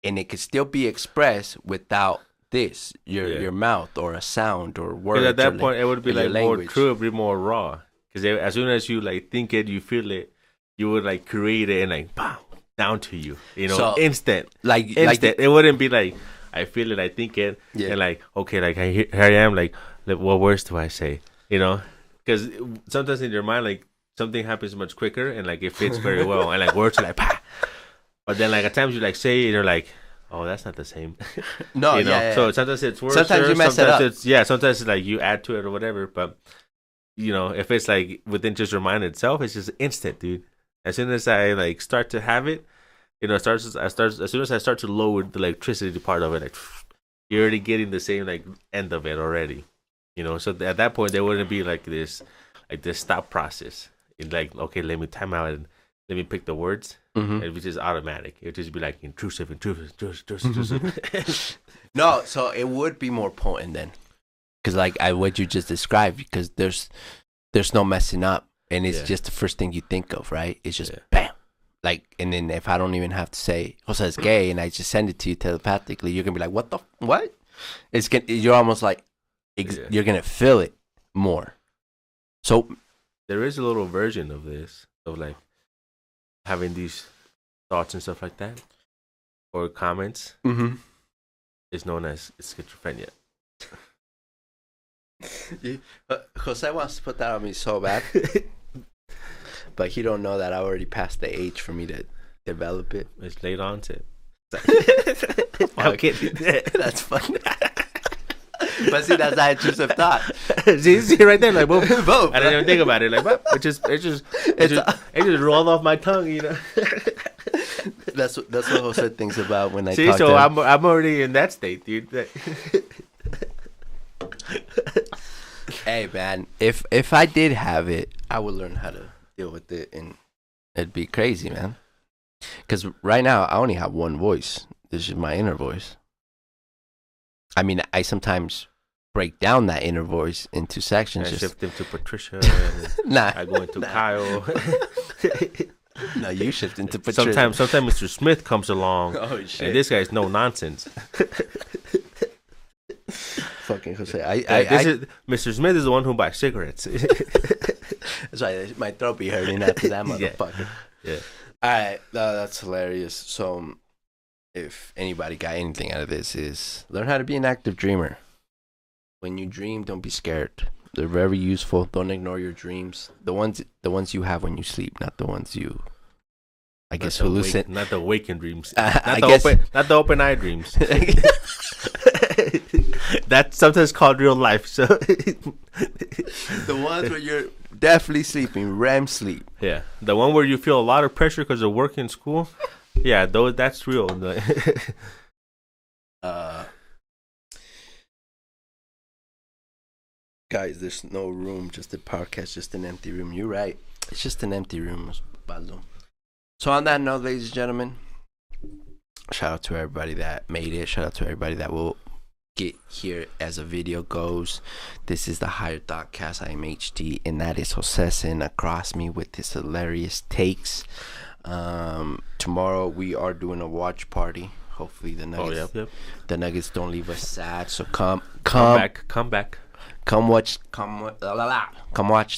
and it could still be expressed without this, your mouth or a sound or words? Because at that point, it would be like language. more true, it would be more raw. Because as soon as you like think it, you feel it, you would like create it and like bam, down to you. You know, so, instant. Like it wouldn't be like I feel it, I think it, and like okay, like here I am, like what words do I say? You know, because sometimes in your mind, like something happens much quicker and like it fits very well, and like words are like bah. But then like at times you like say it and you're like, oh, that's not the same. No, you know? So sometimes it's worse. Sometimes you mess it up. Sometimes it's like you add to it or whatever, but. You know, if it's like within just your mind itself, it's just instant, dude. As soon as I like start to have it, you know, as soon as I start to lower the electricity part of it, like you're already getting the same like end of it already. You know, so at that point there wouldn't be like this stop process. It's like, okay, let me time out and let me pick the words. Mm-hmm. It was just automatic. It would just be like intrusive. No, so it would be more potent then, because like what you just described, because there's no messing up, and it's just the first thing you think of, right? It's just bam, like, and then if I don't even have to say Jose's gay, and I just send it to you telepathically, you're gonna be like, what? You're almost like you're gonna feel it more. So there is a little version of this, of like having these thoughts and stuff like that, or comments. Mm-hmm. Is known as schizophrenia. Jose wants to put that on me so bad, but he don't know that I already passed the age for me to develop it. It's late onset. I'm kidding. That's funny. But see, that's not intrusive thought. see right there, like boom. Boom. I didn't even think about it. Like, but it just rolled off my tongue, you know. That's what Jose thinks about when I see. talk So to him. I'm already in that state, dude. Hey man, if I did have it, I would learn how to deal with it, and it'd be crazy, man. Because right now I only have one voice. This is my inner voice. I mean, I sometimes break down that inner voice into sections. I just shift him to Patricia. And nah, I go into Kyle. No, you shift into Patricia. Sometimes Mr. Smith comes along. Oh shit! And this guy's no nonsense. Fucking Jose. Mr. Smith is the one who buys cigarettes. That's why my throat be hurting after that motherfucker. Yeah. All right, that's hilarious. So, if anybody got anything out of this, is learn how to be an active dreamer. When you dream, don't be scared. They're very useful. Don't ignore your dreams. The ones you have when you sleep, not the ones you, I guess, hallucinate. Not the waking dreams. Not the open eye dreams. That's sometimes called real life. So the ones where you're definitely sleeping, REM sleep. Yeah, the one where you feel a lot of pressure because of work and school. Yeah, that's real. Guys, there's no room, just a podcast, just an empty room. You're right. It's just an empty room, Baldo. So on that note, ladies and gentlemen, shout out to everybody that made it. Shout out to everybody that will get here as a video goes. This is the Higher Thought Cast. I am HT, and that is Josesin across me with his hilarious takes. Tomorrow we are doing a watch party. Hopefully the Nuggets, the Nuggets don't leave us sad. So come back. Come watch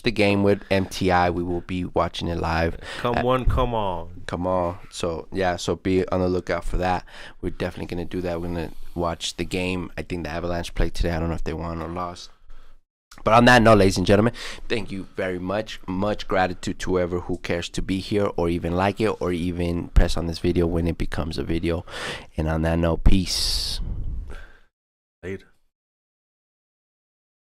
the game with MTI. We will be watching it live. Come on. So yeah, so be on the lookout for that. We're definitely gonna do that. We're gonna watch the game. I think the Avalanche played today. I don't know if they won or lost. But on that note, ladies and gentlemen, thank you very much. Much gratitude to whoever who cares to be here or even like it or even press on this video when it becomes a video. And on that note, peace. Later.